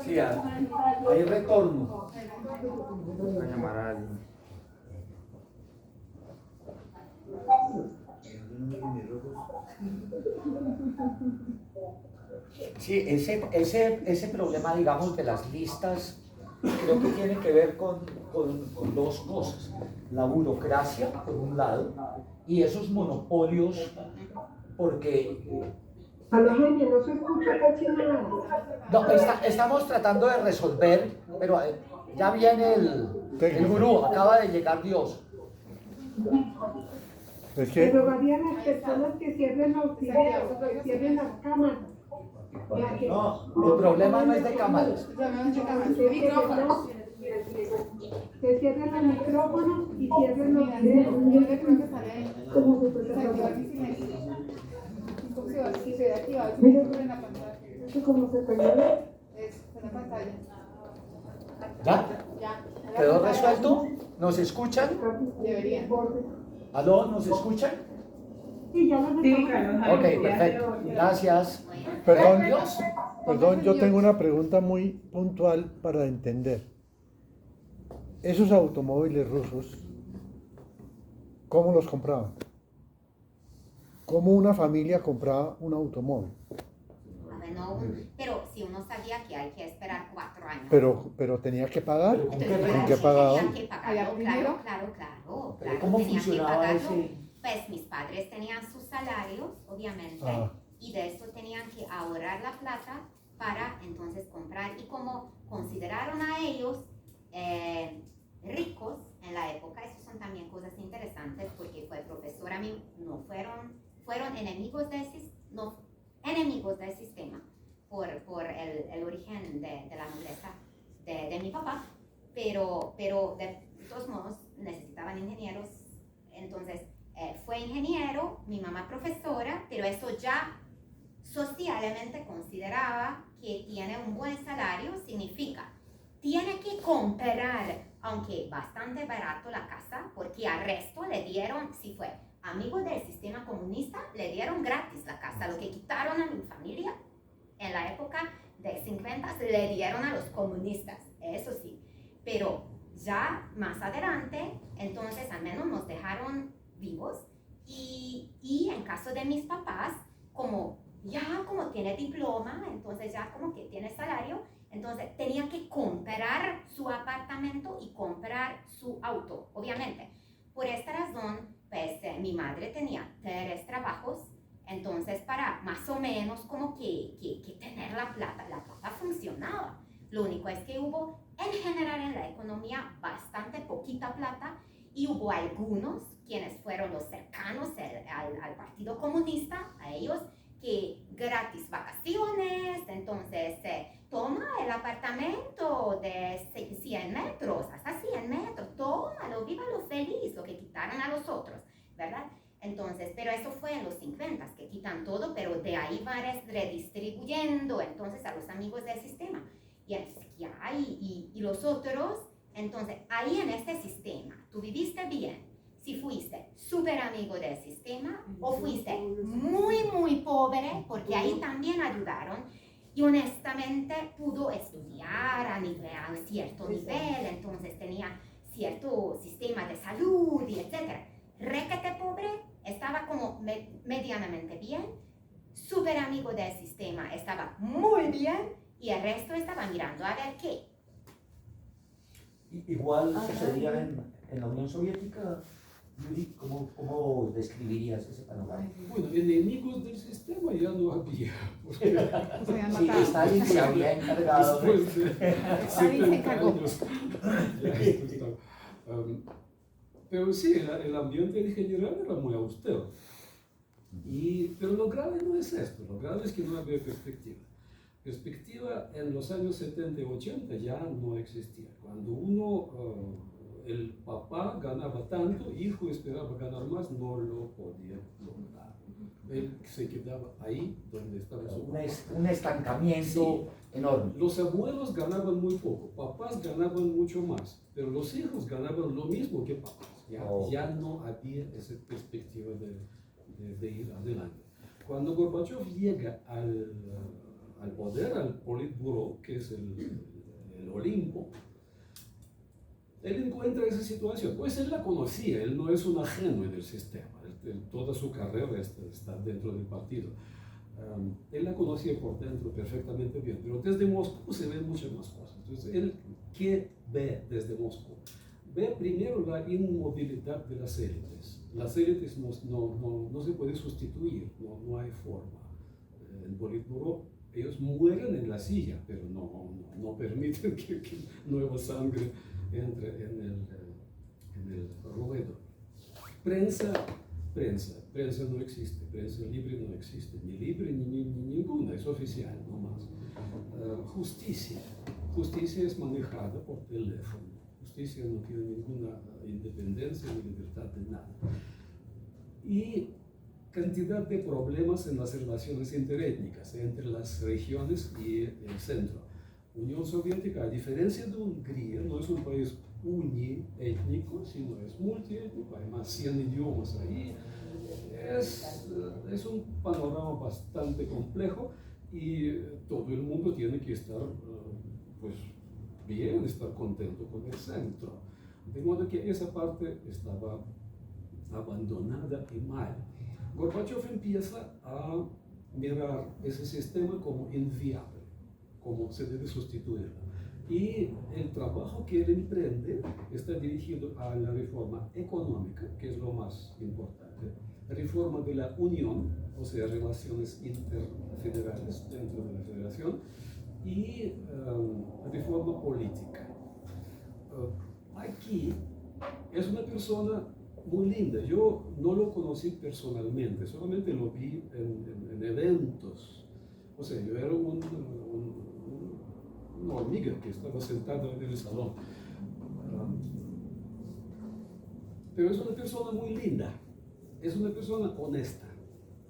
Sí, hay retorno. Voy a llamar a alguien. Sí, ese problema, digamos, de las listas, creo que tiene que ver con 2 cosas. La burocracia, por un lado, y esos monopolios, porque A los Jaime no se escucha casi nada. no, estamos tratando de resolver, pero ya viene el gurú, acaba de llegar Dios. Es Le que rogaría a las personas que cierren los videos, que cierren las cámaras. No, el problema no es de cámaras. Que cierren los micrófonos y cierren los Yo videos. le creo que sale ahí. ¿Cómo se puede Desactivar hacer? mi silencio. Si se activa el silencio en la pantalla. ¿Eso cómo se puede? Es en la pantalla. ¿Ya? Ya. ¿Quedó resuelto? ¿Nos escuchan? Deberían. ¿Aló? ¿Nos escuchan? Sí, ya lo Ok, perfecto. Gracias. Perdón. Dios. Perdón, yo tengo una pregunta muy puntual para entender. Esos automóviles rusos, ¿cómo los compraban? ¿Cómo una familia compraba un automóvil? A ver, no, pero si uno sabía que hay que esperar 4 años. Pero tenía que pagar. ¿Con qué Entonces, ¿Con qué sí pagaban? tenían que pagarlo, ¿Allá primero? claro. ¿Pero cómo tenían que funcionaba pagarlo. ese? Pues mis padres tenían sus salarios, obviamente, Ah. y de eso tenían que ahorrar la plata para entonces comprar. Y como consideraron a ellos ricos en la época, eso son también cosas interesantes porque fue profesora, no fueron enemigos enemigos del sistema por el origen de la nobleza de mi papá, pero de todos modos necesitaban ingenieros. Entonces fue ingeniero, mi mamá profesora, pero eso ya socialmente consideraba que tiene un buen salario, significa tiene que comprar, aunque bastante barato la casa, porque al resto le dieron, si fue amigo del sistema comunista, le dieron gratis la casa. Lo que quitaron a mi familia en la época de 50 le dieron a los comunistas, eso sí. Pero ya más adelante, entonces al menos nos dejaron vivos y en caso de mis papás, como tiene diploma, entonces ya como que tiene salario, entonces tenía que comprar su apartamento y comprar su auto, obviamente. Por esta razón, pues mi madre tenía 3 trabajos, entonces para más o menos como que tener la plata funcionaba. Lo único es que hubo en general en la economía bastante poquita plata y hubo algunos quienes fueron los cercanos al Partido Comunista, a ellos, que gratis vacaciones, entonces toma el apartamento de 100 metros, hasta 100 metros, tómalo, vívalo feliz, lo que quitaron a los otros, ¿verdad? Entonces, pero eso fue en los 50, que quitan todo, pero de ahí van redistribuyendo entonces a los amigos del sistema. Y los otros, entonces, ahí en este sistema, tú viviste bien, si fuiste súper amigo del sistema o fuiste muy, muy pobre, porque ahí también ayudaron y honestamente pudo estudiar a cierto nivel, entonces tenía cierto sistema de salud y etcétera. Requete pobre, estaba como medianamente bien, súper amigo del sistema, estaba muy bien y el resto estaba mirando a ver qué. Igual sucedía en la Unión Soviética. Yuri, ¿cómo describirías ese panorama? Bueno, enemigos del sistema ya no había. Porque Sí, Stalin se había encargado de... después de Stalin se 70 encargó. años, ya esto estaba. Pero sí, el ambiente en general era muy austero. Pero lo grave no es esto, lo grave es que no había perspectiva. Perspectiva en los años 70 y 80 ya no existía. Cuando el papá ganaba tanto, hijo esperaba ganar más, no lo podía lograr. Él se quedaba ahí donde estaba su papá. Un estancamiento enorme. Los abuelos ganaban muy poco, papás ganaban mucho más, pero los hijos ganaban lo mismo que papás. Ya no había esa perspectiva de ir adelante. Cuando Gorbachev llega al poder, al Politburo, que es el Olimpo, él encuentra esa situación. Pues él la conocía, él no es un ajeno en el sistema, toda su carrera está dentro del partido. Él la conocía por dentro perfectamente bien, pero desde Moscú se ven muchas más cosas. Entonces, él, ¿qué ve desde Moscú? Ve primero la inmovilidad de las élites. Las élites no se puede sustituir, no hay forma. El Politburo, ellos mueren en la silla, pero no permiten que nueva sangre entre en el ruedo. Prensa no existe, prensa libre no existe, ni libre ni ninguna, es oficial, no más. Justicia es manejada por teléfono, justicia no tiene ninguna independencia ni libertad de nada. Y cantidad de problemas en las relaciones interétnicas entre las regiones y el centro. Unión Soviética, a diferencia de Hungría, no es un país uniétnico, sino es multiétnico, hay más 100 idiomas ahí. Es un panorama bastante complejo y todo el mundo tiene que estar pues, bien, estar contento con el centro. De modo que esa parte estaba abandonada y mal. Gorbachev empieza a mirar ese sistema como inviable, como se debe sustituirlo. Y el trabajo que él emprende está dirigido a la reforma económica, que es lo más importante, reforma de la Unión, o sea, relaciones interfederales dentro de la federación, y reforma política. Aquí es una persona muy linda. Yo no lo conocí personalmente, solamente lo vi en eventos. O sea, yo era una hormiga que estaba sentada en el salón. Pero es una persona muy linda, es una persona honesta,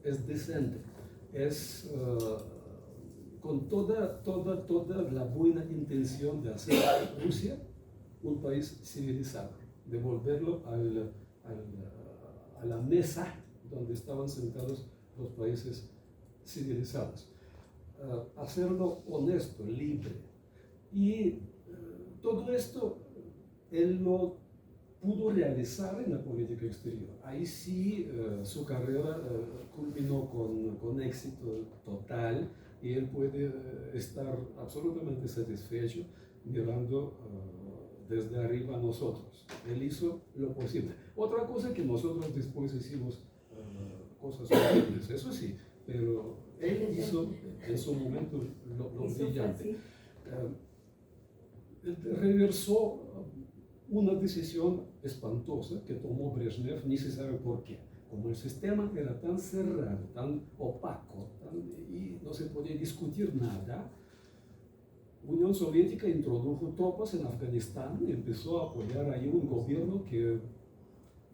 es decente, es con toda la buena intención de hacer de Rusia un país civilizado, de volverlo a la mesa donde estaban sentados los países civilizados. Hacerlo honesto, libre. Y todo esto él lo pudo realizar en la política exterior. Ahí sí su carrera culminó con éxito total y él puede estar absolutamente satisfecho mirando desde arriba a nosotros. Él hizo lo posible. Otra cosa que nosotros después hicimos cosas horribles, eso sí, pero él hizo en su momento lo brillante. Reversó una decisión espantosa que tomó Brezhnev, ni se sabe por qué. Como el sistema era tan cerrado, tan opaco, y no se podía discutir nada, Unión Soviética introdujo tropas en Afganistán y empezó a apoyar ahí un gobierno que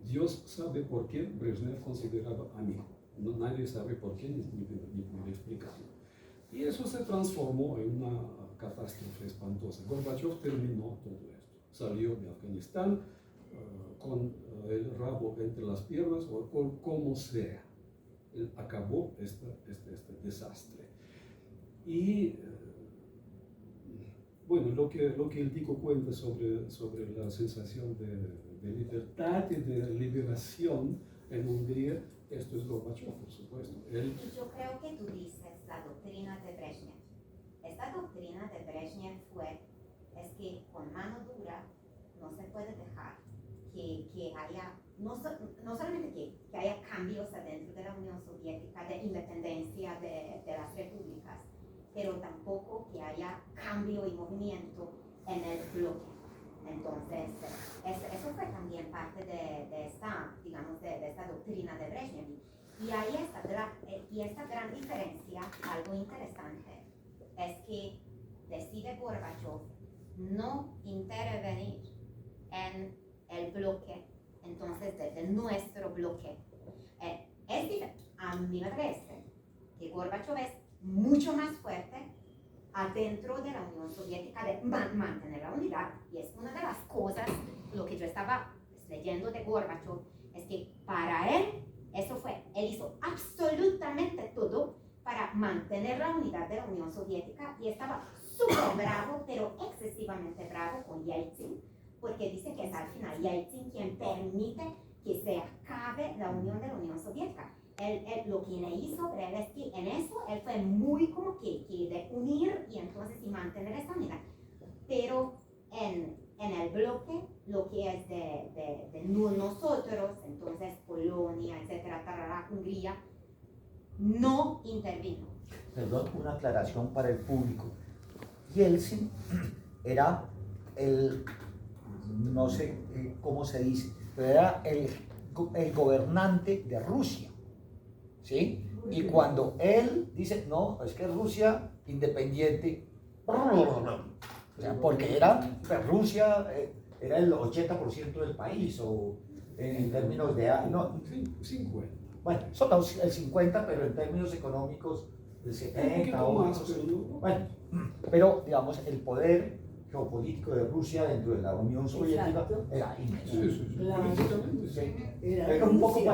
Dios sabe por qué Brezhnev consideraba amigo. No, nadie sabe por qué ni puede explicarlo. Y eso se transformó en una catástrofe espantosa. Gorbachev terminó todo esto. Salió de Afganistán con el rabo entre las piernas o como sea. Él acabó este desastre. Y bueno, lo que el Dico cuenta sobre la sensación de libertad y de liberación en Hungría, esto es Gorbachev, por supuesto. Y yo creo que tú dices la doctrina de Brezhnev. Esta doctrina de Brezhnev es que con mano dura no se puede dejar que haya, no solamente que haya cambios adentro de la Unión Soviética, de independencia de las repúblicas, pero tampoco que haya cambio y movimiento en el bloque. Entonces, eso fue también parte de esta, digamos, de esta doctrina de Brezhnev. Y ahí esta gran diferencia, algo interesante, es que decide Gorbachev no intervenir en el bloque, entonces, de nuestro bloque. A mí me parece que Gorbachev es mucho más fuerte adentro de la Unión Soviética de mantener la unidad. Y es una de las cosas, lo que yo estaba leyendo de Gorbachev, es que para él, él hizo absolutamente todo para mantener la unidad de la Unión Soviética y estaba súper bravo, pero excesivamente bravo con Yeltsin, porque dice que es al final Yeltsin quien permite que se acabe la unión de la Unión Soviética. Lo que le hizo él es que en eso él fue muy como que de unir y entonces y mantener esta unidad. Pero en el bloque, lo que es de nosotros, entonces Polonia, etcétera, tarara, Hungría, no intervino. Perdón, una aclaración para el público. Yeltsin era no sé cómo se dice, pero era el gobernante de Rusia, ¿sí? Y cuando él dice, no, es que Rusia independiente, o sea, porque Rusia era el 80% del país, o en términos de... No, 50. bueno, son el 50, pero en términos económicos el 70 o más. Bueno, pero digamos, el poder geopolítico de Rusia dentro de la Unión Soviética era inmenso. Era un poco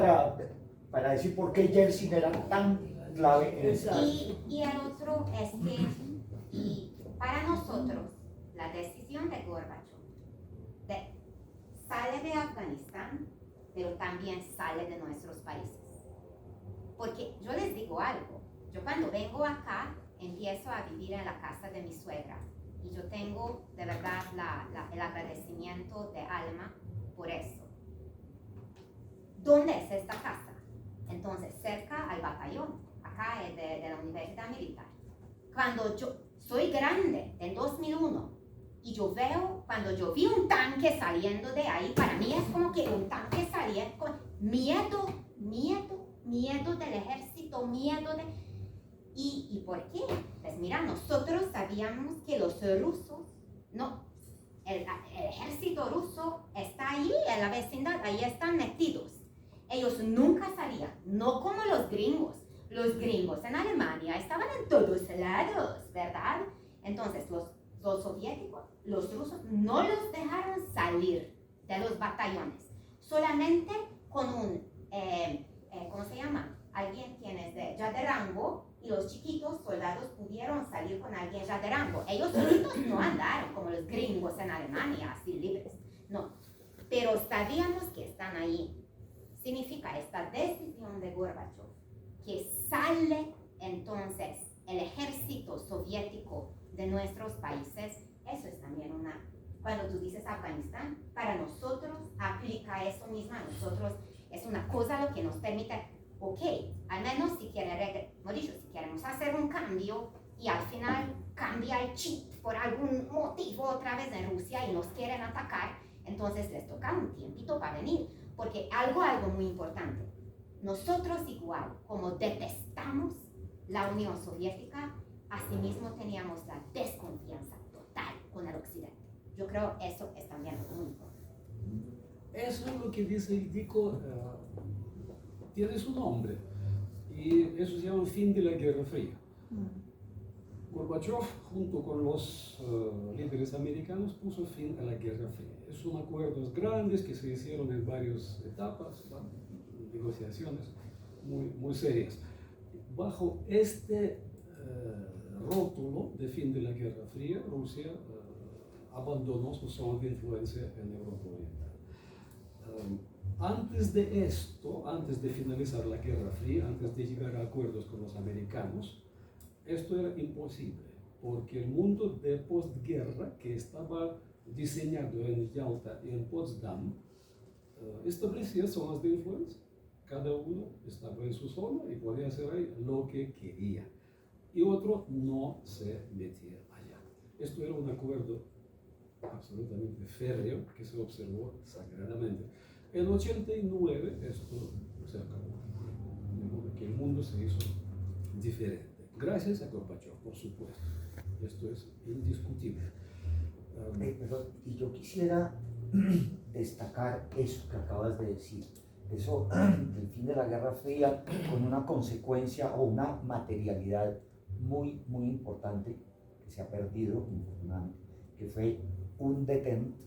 para decir por qué Yeltsin era tan clave en eso. Y el otro es que, y para nosotros, la decisión de Gorbachev sale de Afganistán, pero también sale de nuestros países. Porque yo les digo algo, yo cuando vengo acá, empiezo a vivir en la casa de mi suegra, y yo tengo de verdad el agradecimiento de alma por eso. ¿Dónde es esta casa? Entonces, cerca al batallón, acá de la Universidad Militar. Cuando yo soy grande, en 2001, y yo veo, cuando yo vi un tanque saliendo de ahí, para mí es como que un tanque salía con miedo del ejército, ¿Y por qué? Pues mira, nosotros sabíamos que los rusos, el ejército ruso está ahí, en la vecindad, ahí están metidos. Ellos nunca salían, no como los gringos. los gringos en Alemania estaban en todos lados, ¿verdad? Entonces los soviéticos, los rusos, no los dejaron salir de los batallones, solamente con un, ¿cómo se llama? Alguien quien es ya de rango, y los chiquitos soldados pudieron salir con alguien ya de rango. Ellos solitos no andaron como los gringos en Alemania, así libres, no. Pero sabíamos que están ahí. Significa esta decisión de Gorbachev, que sale entonces el ejército soviético de nuestros países. Eso es también una, cuando tú dices Afganistán, para nosotros aplica eso mismo a nosotros, es una cosa lo que nos permite, ok, al menos si queremos hacer un cambio y al final cambia el chip por algún motivo otra vez en Rusia y nos quieren atacar, entonces les toca un tiempito para venir, porque algo muy importante, nosotros igual como detestamos la Unión Soviética, asimismo teníamos la desconfianza total con el Occidente. Yo creo eso es también muy importante. Eso es lo que dice el dico, tiene su nombre, y eso se llama fin de la Guerra Fría. Gorbachev, junto con los líderes americanos, puso fin a la Guerra Fría. Son acuerdos grandes que se hicieron en varias etapas, negociaciones muy serias. Bajo este rótulo de fin de la Guerra Fría, Rusia abandonó su zona de influencia en Europa Oriental. Antes de esto, antes de finalizar la Guerra Fría, antes de llegar a acuerdos con los americanos, esto era imposible, porque el mundo de postguerra que estaba diseñado en Yalta y en Potsdam establecía zonas de influencia. Cada uno estaba en su zona y podía hacer ahí lo que quería. Y otro no se metía allá. Esto era un acuerdo absolutamente férreo que se observó sagradamente. En 89 esto se acabó. De modo que el mundo se hizo diferente. Gracias a Gorbachev, por supuesto. Esto es indiscutible. Y yo quisiera destacar eso que acabas de decir. Eso, el fin de la Guerra Fría, con una consecuencia o una materialidad muy importante que se ha perdido, infortunadamente, que fue un detente,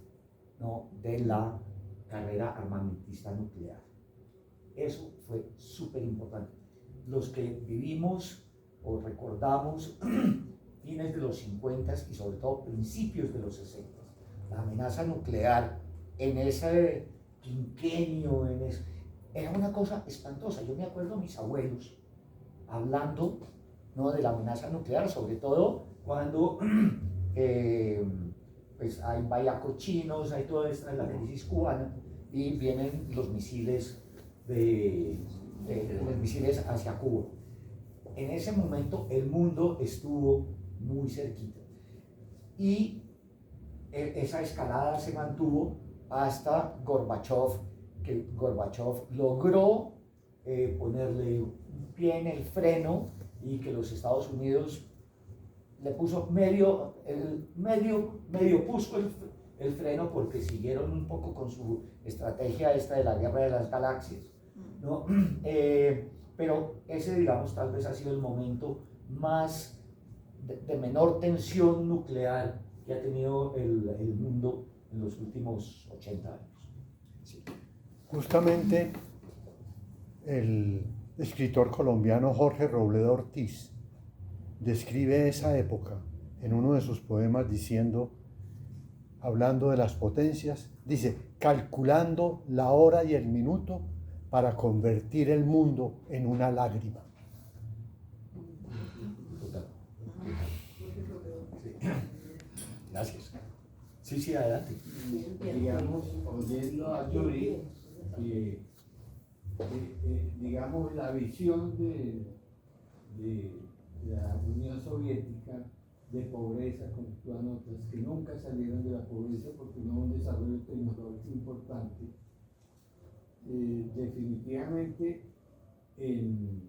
¿no?, de la carrera armamentista nuclear. Eso fue súper importante. Los que vivimos o recordamos fines de los 50 y sobre todo principios de los 60, la amenaza nuclear en ese quinquenio, era una cosa espantosa. Yo me acuerdo a mis abuelos hablando, ¿no?, de la amenaza nuclear, sobre todo cuando pues hay bayacos chinos, hay toda esta la crisis cubana y vienen los misiles los misiles hacia Cuba. En ese momento el mundo estuvo muy cerquita y esa escalada se mantuvo hasta Gorbachev, que Gorbachev logró ponerle un pie en el freno y que los Estados Unidos le puso medio puso el freno, porque siguieron un poco con su estrategia esta de la guerra de las galaxias, ¿no? Pero ese, digamos, tal vez ha sido el momento más de menor tensión nuclear que ha tenido el mundo en los últimos 80 años. Sí. Justamente el escritor colombiano Jorge Robledo Ortiz describe esa época en uno de sus poemas diciendo, hablando de las potencias, dice, calculando la hora y el minuto para convertir el mundo en una lágrima. Gracias. Sí, adelante. Digamos, oyendo a Yuri, que digamos la visión de la Unión Soviética de pobreza, como tú anotas, que nunca salieron de la pobreza porque no hubo un desarrollo tecnológico importante. Definitivamente en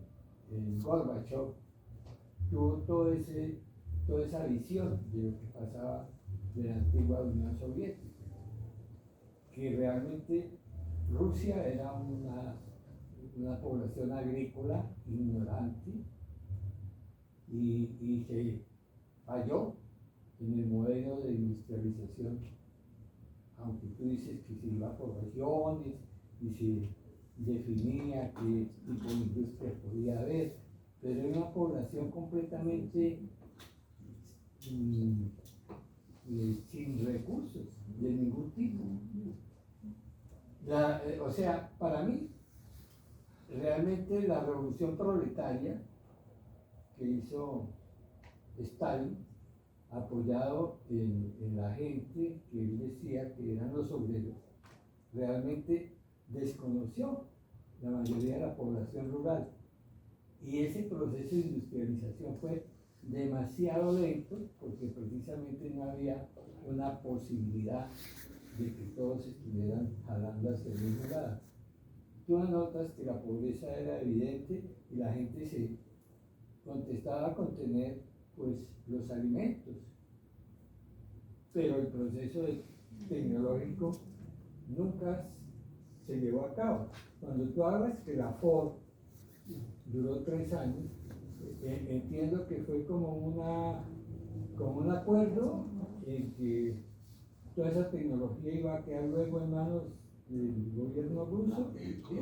Gorbachev tuvo toda esa visión de lo que pasaba de la antigua Unión Soviética, que realmente Rusia era una población agrícola ignorante y se falló en el modelo de industrialización, aunque tú dices que se iba por regiones y se definía qué tipo de industria podía haber, pero era una población completamente sin recursos de ningún tipo. O sea, para mí, realmente la revolución proletaria que hizo Stalin, apoyado en la gente que él decía que eran los obreros, realmente desconoció la mayoría de la población rural. Y ese proceso de industrialización fue demasiado lento porque precisamente no había una posibilidad de que todos estuvieran jalando hacia el mismo lado. Tú notas que la pobreza era evidente y la gente se contestaba con tener pues los alimentos, pero el proceso tecnológico nunca se llevó a cabo. Cuando tú hablas que la Ford duró 3 años, entiendo que fue como un acuerdo en que toda esa tecnología iba a quedar luego en manos del gobierno ruso,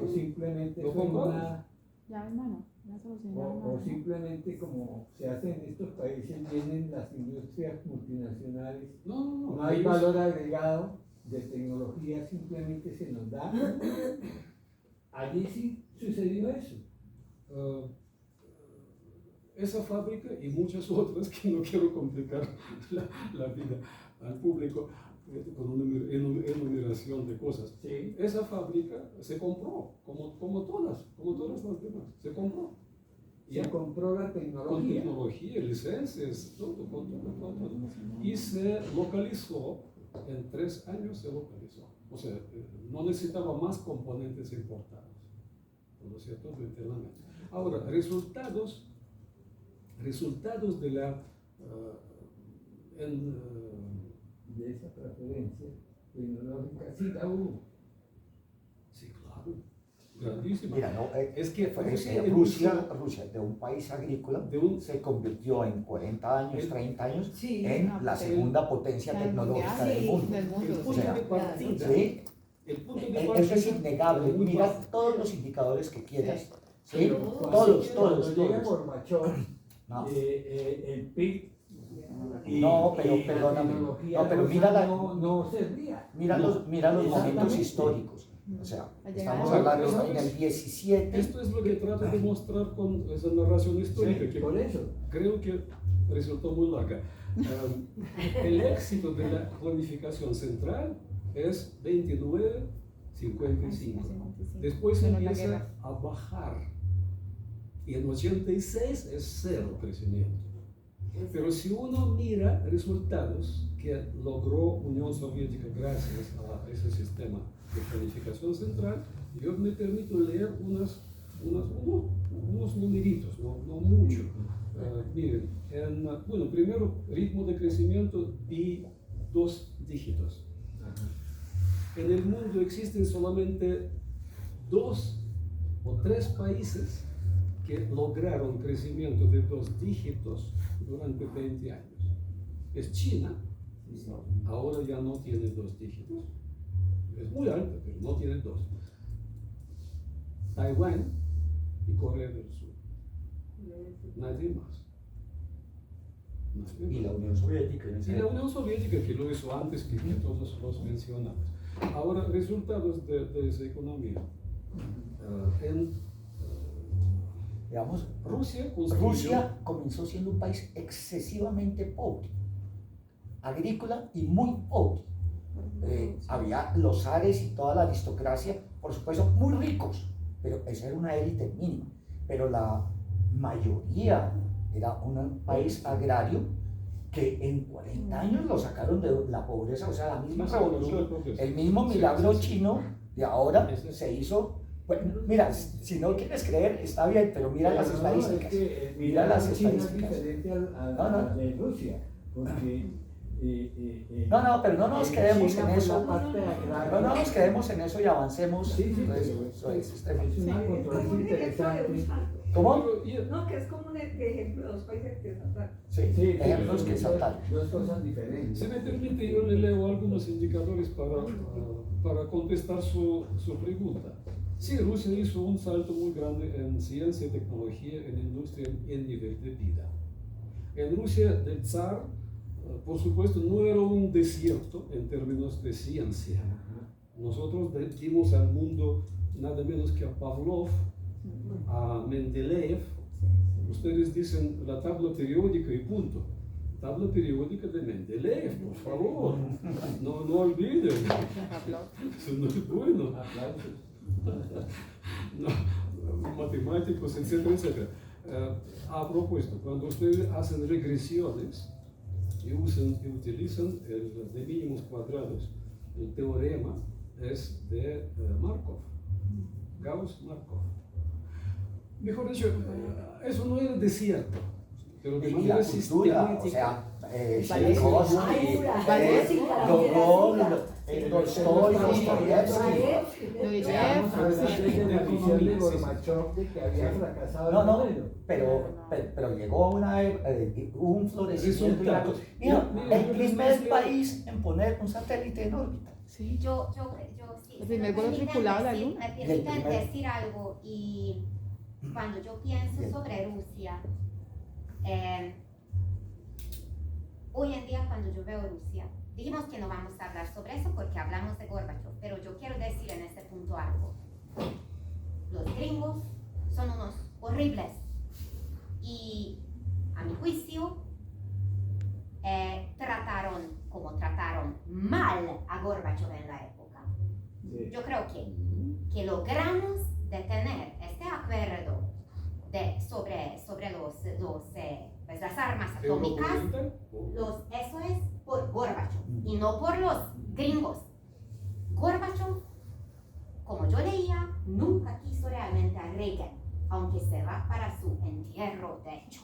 o simplemente fue una... Ya, hermano, ya solucionó, O hermano. simplemente como se hace en estos países, vienen las industrias multinacionales, no hay ellos- valor agregado de tecnología, simplemente se nos da. Allí sí sucedió eso. Ah, esa fábrica y muchas otras que no quiero complicar la vida al público con una enumeración de cosas. Sí. Esa fábrica se compró, como todas las demás, se compró. Se compró la Con tecnología. tecnología, licencias, todo, con todo. Y se localizó, en 3 años se localizó. O sea, no necesitaba más componentes importados. Todo cierto, internamente. Ahora, resultados de la De esa preferencia tecnológica, sí la hubo. sí, claro, grandísima. Mira, no, Es que Rusia, de un país agrícola, de un- se convirtió en 40 años, 30 años, Sí, en no, la pero- segunda potencia Claro, tecnológica mundial, del mundo. del mundo. el O punto sea, de partida, ¿sí? el punto de Eso partida es innegable. era muy Mira bajo. todos los indicadores que quieras. ¿Sí? Pero Todos, cuando llega todos. Gorbachev, No. el PIB No, pero y la perdóname. tecnología No, pero rusa mira no servía. Mira los momentos Exactamente. históricos. O sea, La llegada estamos de- hablando Pero, en el 17. Esto es lo que trato de mostrar con esa narración histórica, Sí, que por eso. creo que resultó muy larga. El éxito de la planificación central es 29-55. Después Menos la empieza guerra. a bajar. Y en 86 es 0 crecimiento. Pero si uno mira resultados que logró Unión Soviética gracias a ese sistema de planificación central, yo me permito leer unos numeritos, no mucho. Miren, bueno, primero, ritmo de crecimiento y 2 dígitos. En el mundo existen solamente 2 o 3 países que lograron crecimiento de 2 dígitos durante 20 años. Es China, ahora ya no tiene 2 dígitos. Es muy alta, pero no tiene 2. Taiwán y Corea del Sur. Nadie más. Nadie Y la más. Unión Soviética en esa Y la época. Unión Soviética, que lo hizo antes que todos los mencionados. Ahora, resultados de esa economía. Digamos, Rusia construyó... Rusia comenzó siendo un país excesivamente pobre, agrícola y muy pobre. Había los zares y toda la aristocracia, por supuesto, muy ricos, pero esa era una élite mínima. Pero la mayoría era un país agrario que en 40 años lo sacaron de la pobreza, o sea, la misma revolución, el mismo milagro chino de ahora se hizo. Bueno, mira, si no quieres creer, está bien, pero mira las Pero no, estadísticas. es que, Mira las China es estadísticas. diferente No, no. de Rusia, porque No, pero no nos quedemos en eso. No, No nos quedemos en eso y avancemos. Sí, sí, Pues, pero eso es, este tema. es una controversia interesante. ¿Cómo? No, que es como un ejemplo de dos países que saltan. Sí, Sí, ejemplos que saltan. Dos cosas diferentes. Si me permite, yo le leo algunos indicadores para contestar su pregunta. Sí, Rusia hizo un salto muy grande en ciencia, tecnología, en industria y en nivel de vida. En Rusia del zar, por supuesto, no era un desierto en términos de ciencia. Nosotros dimos al mundo nada menos que a Pavlov, a Mendeleev. Ustedes dicen la tabla periódica y punto. Tabla periódica de Mendeleev, por favor. No olviden. Eso no es bueno. Aplausos. No, matemáticos, etcétera, etcétera. A propósito, cuando ustedes hacen regresiones y utilizan el de mínimos cuadrados, el teorema es de Markov, Gauss-Markov. Mejor dicho, eso no era desierto, pero de Y manera la cultura, o sea, Tchaikovsky, Gogol, Tolstói, Dostoyevsky. Estamos hablando de la visión de Gorbachev de que había fracasado el No, modelo. pero llegó hubo un florecimiento. Mira, el primer país en poner un satélite en órbita. Sí. Yo sí, El primer vuelo tripulado a la me Luna. permiten decir algo, y cuando yo pienso sobre Rusia, hoy en día cuando yo veo Rusia, dijimos que no vamos a hablar sobre eso porque hablamos de Gorbachev, pero yo quiero decir en este punto algo. Los gringos son unos horribles y, a mi juicio, trataron mal a Gorbachev en la época. Yo creo que logramos detener este acuerdo sobre pues las armas atómicas. Eso es por Gorbachev y no por los gringos. Gorbachev, como yo leía, nunca quiso realmente a Reagan, aunque se va para su entierro, de hecho.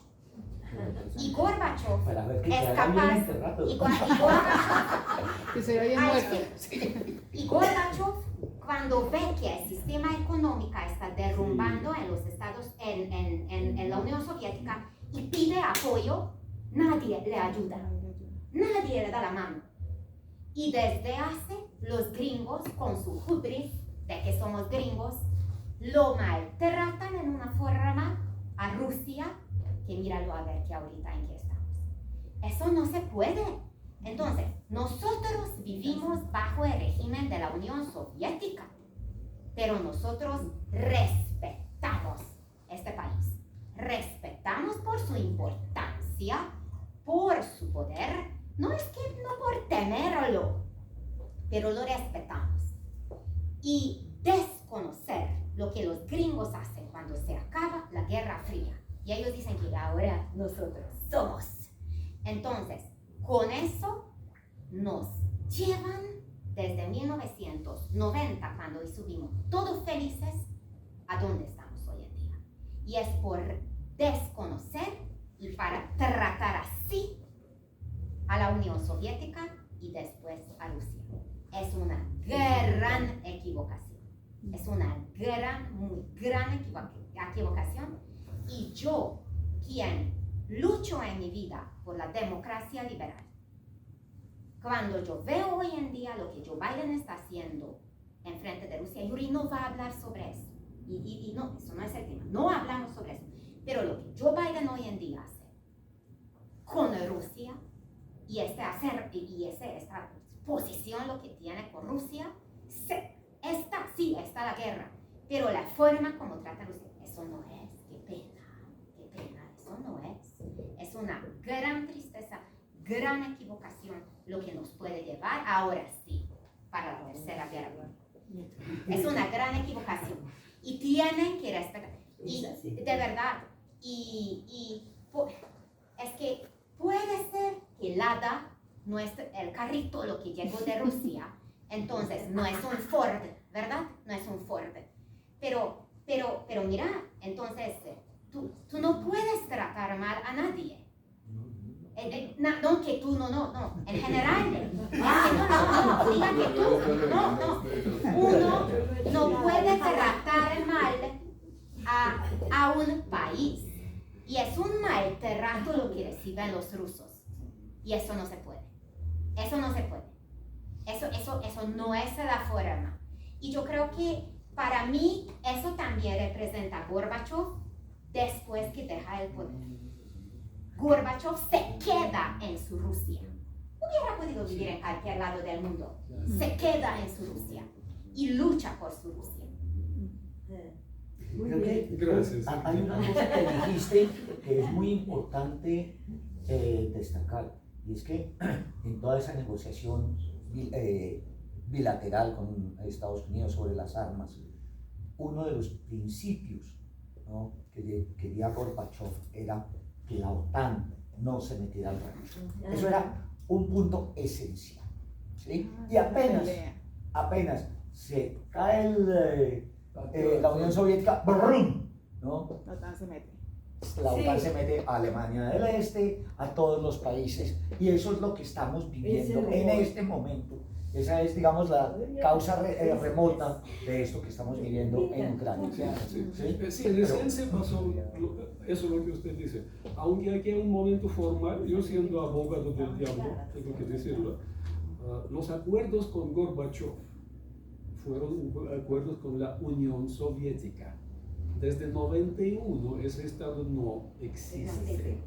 Y Gorbachev Para ver que es quedará bien capaz. enterrado. Que se vaya Ay, muerto. Y Gorbachev, cuando ve que el sistema económico está derrumbando en los Estados, en la Unión Soviética, y pide apoyo, nadie le ayuda, nadie le da la mano. Y desde hace, los gringos, con su hubris de que somos gringos, lo maltratan en una forma a Rusia, que míralo a ver que ahorita en qué estamos. Eso no se puede. Entonces, nosotros vivimos bajo el régimen de la Unión Soviética, pero nosotros respetamos este país. Respetamos por su importancia, por su poder. No es que no por temerlo, pero lo respetamos. Y desconocer lo que los gringos hacen cuando se acaba la Guerra Fría. Y ellos dicen que ahora nosotros somos. Entonces, con eso nos llevan desde 1990, cuando estuvimos todos felices, a donde estamos hoy en día. Y es por desconocer y para tratar así a la Unión Soviética y después a Rusia. Es una gran equivocación. Es una muy gran equivocación. Y yo, quien lucho en mi vida por la democracia liberal, cuando yo veo hoy en día lo que Joe Biden está haciendo en frente de Rusia, Yuri no va a hablar sobre eso. Y no, eso no es el tema. No hablamos sobre eso. Pero lo que Joe Biden hoy en día hace con Rusia y esta posición lo que tiene con Rusia, está la guerra. Pero la forma como trata a Rusia, eso no es. Qué pena, eso no es. Es una gran tristeza, gran equivocación lo que nos puede llevar ahora sí para la Tercera Guerra Mundial. Es una gran equivocación y tienen que respetar. Y de verdad, es que puede ser que el Lada no es el carrito lo que llegó de Rusia, entonces no es un Ford, ¿verdad? No es un Ford. Pero mira, entonces tú no puedes tratar mal a nadie. no que tú, no, en general. No, diga que tú, no. Uno no puede tratar mal a un país. Y es un mal trato lo que reciben los rusos. Y eso no se puede. Eso no se puede. Eso no es la forma. Y yo creo que para mí eso también representa a Gorbachev después que deja el poder. Gorbachev se queda en su Rusia. Hubiera podido vivir en cualquier lado del mundo. Se queda en su Rusia y lucha por su Rusia. Creo que Gracias. hay una cosa que dijiste que es muy importante destacar, y es que en toda esa negociación bilateral con Estados Unidos sobre las armas, uno de los principios, ¿no?, que quería Gorbachev era que la OTAN no se metiera al rancho. Eso era un punto esencial, ¿sí? Y apenas se cae la Unión Soviética, ¡brum!, ¿no? La OTAN se mete. La OTAN se mete a Alemania del Este, a todos los países, y eso es lo que estamos viviendo en este momento. Esa es, digamos, la causa remota de esto que estamos viviendo en Ucrania. Sí, en esencia pasó eso es lo que usted dice. Aunque aquí hay un momento formal, yo siendo abogado del diablo, tengo que decirlo, los acuerdos con Gorbachev fueron acuerdos con la Unión Soviética. Desde 91 ese Estado no existe.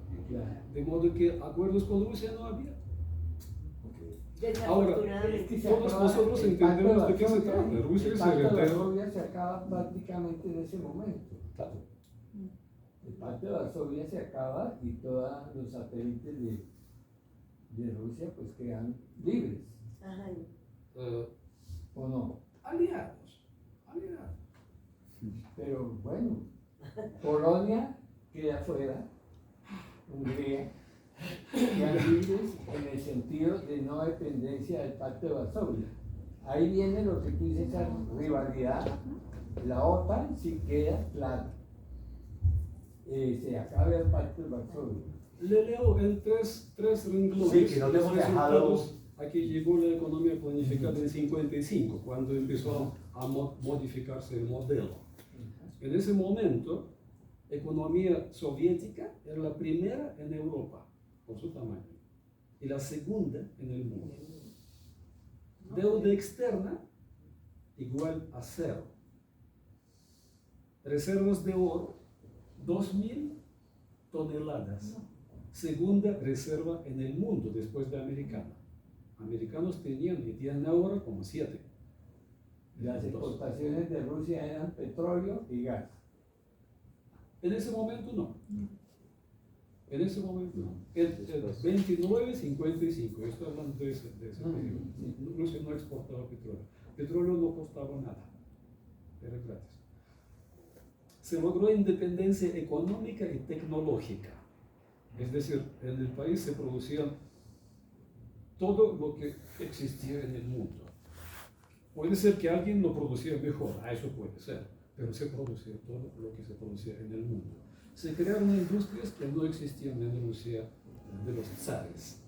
De modo que acuerdos con Rusia no había. Ahora, todos nosotros entendemos de qué se trata. Rusia es el pacto de heredero. Varsovia se acaba prácticamente en ese momento. Claro. El pacto de Varsovia se acaba y todos los satélites de Rusia pues quedan libres, ¿o no? Aliados. Pero bueno, Polonia queda fuera, Hungría quedan libres en el sentido de no dependencia del pacto de Varsovia. Ahí viene lo que tú dices, esa rivalidad. La OTAN sí queda claro. Se acaba el pacto de Varsovia. Le leo en tres renglones. Sí, que no te hemos los dejado. resultados. Aquí llegó la economía planificada en 55, cuando empezó a modificarse el modelo. En ese momento, economía soviética era la primera en Europa, por su tamaño, y la segunda en el mundo. Deuda externa igual a cero. Reservas de oro, 2.000 toneladas. Segunda reserva en el mundo después de americana. Americanos tenían y tienen ahora como 7. Las exportaciones de Rusia eran petróleo y gas. En ese momento no. En ese momento no. El 29-55, estoy hablando de ese periodo. Rusia no exportaba petróleo. Petróleo no costaba nada. Era gratis. Se logró independencia económica y tecnológica. Es decir, en el país se producían todo lo que existía en el mundo. Puede ser que alguien lo producía mejor, eso puede ser, pero se producía todo lo que se producía en el mundo. Se crearon industrias que no existían en Rusia de los zares,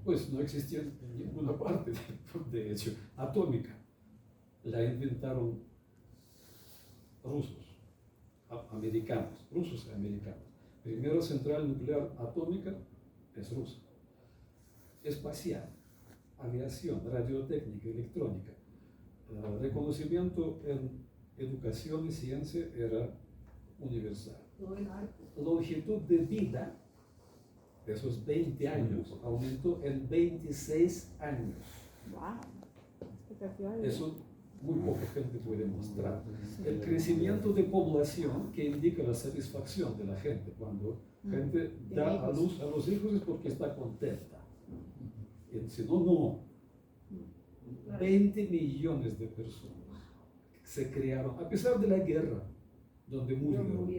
pues no existían en ninguna parte, de hecho, atómica. La inventaron rusos, americanos, rusos y americanos. Primera central nuclear atómica es rusa. Espacial, aviación, radiotécnica, electrónica, reconocimiento en educación y ciencia era universal. Longitud de vida, esos 20 años, aumentó en 26 años. Wow. Eso muy poca gente puede mostrar. El crecimiento de población que indica la satisfacción de la gente. Cuando gente da a luz a los hijos es porque está contenta. Si no, no. 20 millones de personas se crearon, a pesar de la guerra, donde murieron.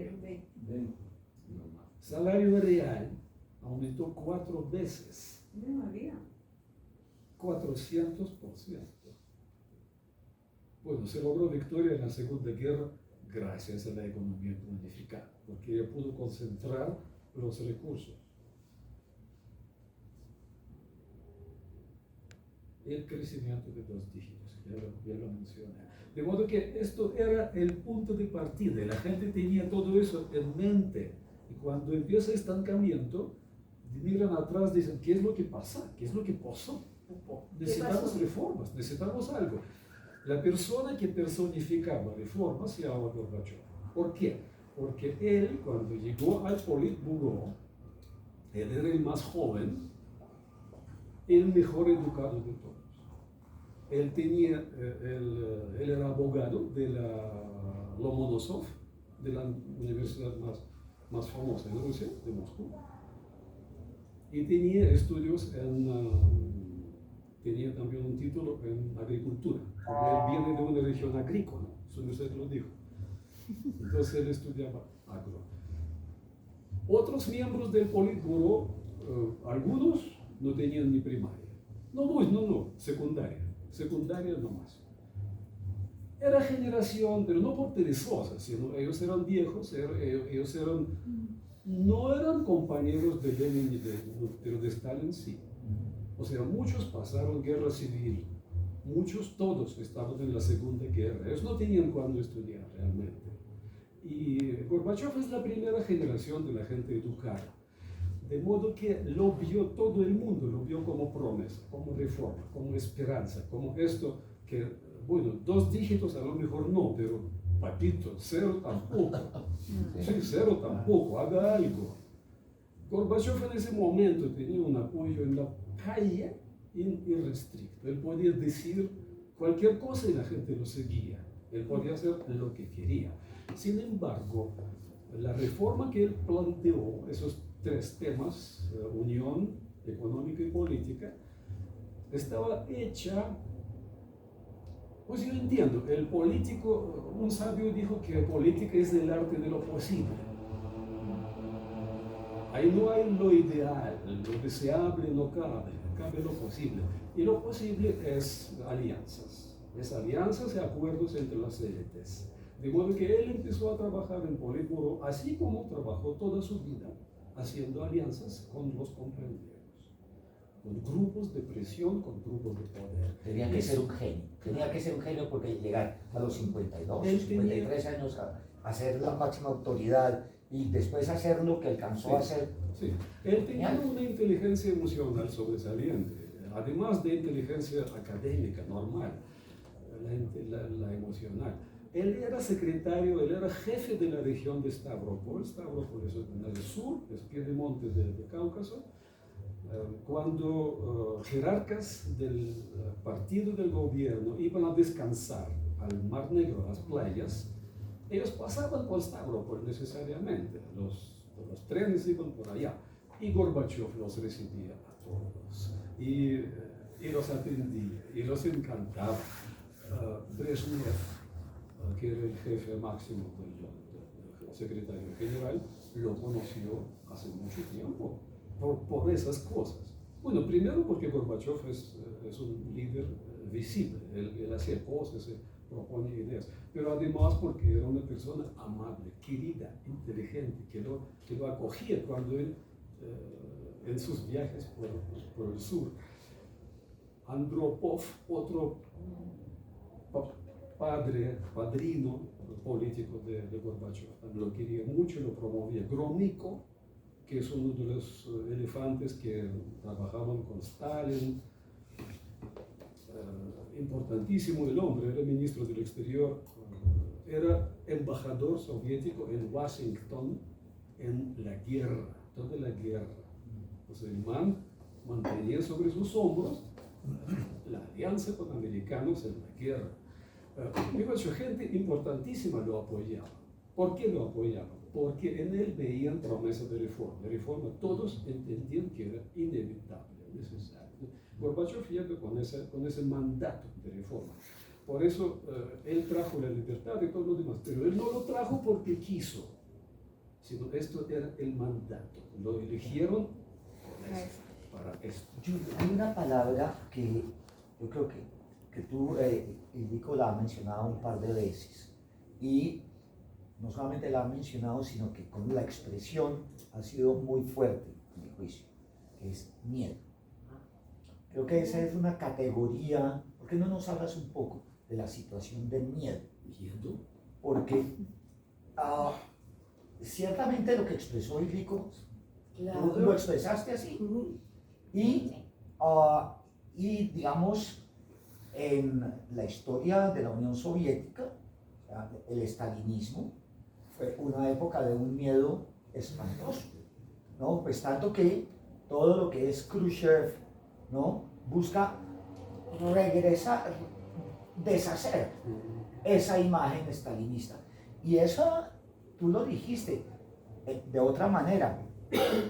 Salario real aumentó 4 veces. 400%. Bueno, se logró victoria en la Segunda Guerra gracias a la economía planificada, porque ella pudo concentrar los recursos. el crecimiento de 2 dígitos, ya lo mencioné. De modo que esto era el punto de partida, y la gente tenía todo eso en mente. Y cuando empieza el estancamiento, miran atrás y dicen, ¿qué es lo que pasa? ¿Qué es lo que pasó? Necesitamos reformas, necesitamos algo. La persona que personificaba reformas se llamaba Gorbachev. ¿Por qué? Porque él, cuando llegó al Politburo, él era el más joven, el mejor educado de todos. Él era abogado de la Lomonosov, de la universidad más famosa en Rusia, de Moscú. Y tenía estudios tenía también un título en agricultura, como él viene de una región agrícola, eso usted lo dijo. Entonces él estudiaba agro. Otros miembros del Politburo, algunos no tenían ni primaria. No, secundaria nomás. Era generación, pero no por perezosa, sino ellos eran viejos, ellos no eran compañeros de Lenin, pero de Stalin sí. O sea, muchos pasaron guerra civil, todos estaban en la Segunda Guerra, ellos no tenían cuándo estudiar realmente. Y Gorbachev es la primera generación de la gente educada, de modo que lo vio todo el mundo, lo vio como promesa, como reforma, como esperanza, como esto que, bueno, 2 dígitos a lo mejor no, pero papito, 0 tampoco, sí, 0 tampoco, haga algo. Gorbachev en ese momento tenía un apoyo en la calle irrestricto. Él podía decir cualquier cosa y la gente lo seguía. Él podía hacer lo que quería. Sin embargo, la reforma que él planteó, esos 3 temas, unión económica y política, estaba hecha, pues yo entiendo, el político, un sabio dijo que política es el arte de lo posible. Ahí no hay lo ideal, lo deseable no cabe lo posible. Y lo posible es alianzas y acuerdos entre las élites. De modo que él empezó a trabajar en Politburo, así como trabajó toda su vida, haciendo alianzas con los compañeros, con grupos de presión, con grupos de poder. Tenía que ser un genio porque llegar a los 52, 53 años a ser la máxima autoridad y después hacer lo que alcanzó a hacer. Sí, él tenía una inteligencia emocional sobresaliente, además de inteligencia académica normal, la emocional. Él era secretario, él era jefe de la región de Stavropol. Stavropol es en el sur, es piedemonte de Cáucaso. Cuando jerarcas del partido del gobierno iban a descansar al Mar Negro, a las playas, ellos pasaban por Stavropol necesariamente, los trenes iban por allá, y Gorbachev los recibía a todos, y los atendía, y los encantaba. Brezhnev, que era el jefe máximo del secretario general, lo conoció hace mucho tiempo por esas cosas. Bueno, primero porque Gorbachev es un líder visible, él hacía cosas, propone ideas, pero además porque era una persona amable, querida, inteligente, que lo acogía cuando él, en sus viajes por el sur. Andropov, otro padrino político de Gorbachev, lo quería mucho, lo promovía. Gromyko, que es uno de los elefantes que trabajaban con Stalin, importantísimo el hombre, era ministro del exterior, era embajador soviético en Washington en la guerra, toda la guerra. Pues el man mantenía sobre sus hombros la alianza con americanos en la guerra. Mucha gente importantísima lo apoyaba. ¿Por qué lo apoyaba? Porque en él veían promesas de reforma. Todos entendían que era inevitable, necesario. Gorbachev llega con ese mandato de reforma. Por eso él trajo la libertad y todo lo demás, pero él no lo trajo porque quiso, sino esto era el mandato. Lo eligieron para esto. Hay una palabra que yo creo que tú, Nico, la has mencionado un par de veces, y no solamente la has mencionado, sino que con la expresión ha sido muy fuerte, en mi juicio, que es miedo. Creo que esa es una categoría. ¿Por qué no nos hablas un poco de la situación del miedo? Miedo. Porque ciertamente lo que expresó Illico, tú lo expresaste así. Y digamos, en la historia de la Unión Soviética, el estalinismo fue una época de un miedo espantoso, ¿no? Pues tanto que todo lo que es Khrushchev, ¿no? Busca regresar, deshacer esa imagen estalinista. Y eso, tú lo dijiste de otra manera,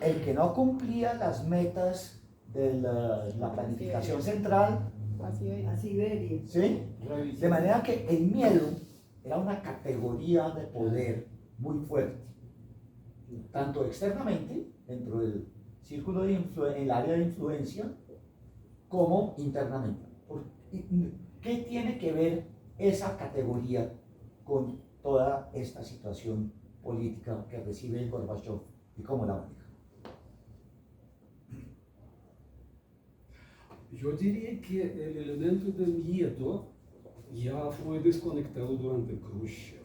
el que no cumplía las metas de la planificación central, A Siberia. ¿sí? De manera que el miedo era una categoría de poder muy fuerte, tanto externamente, dentro del círculo de el área de influencia, como internamente. ¿Qué tiene que ver esa categoría con toda esta situación política que recibe Gorbachev y cómo la maneja? Yo diría que el elemento de miedo ya fue desconectado durante Khrushchev.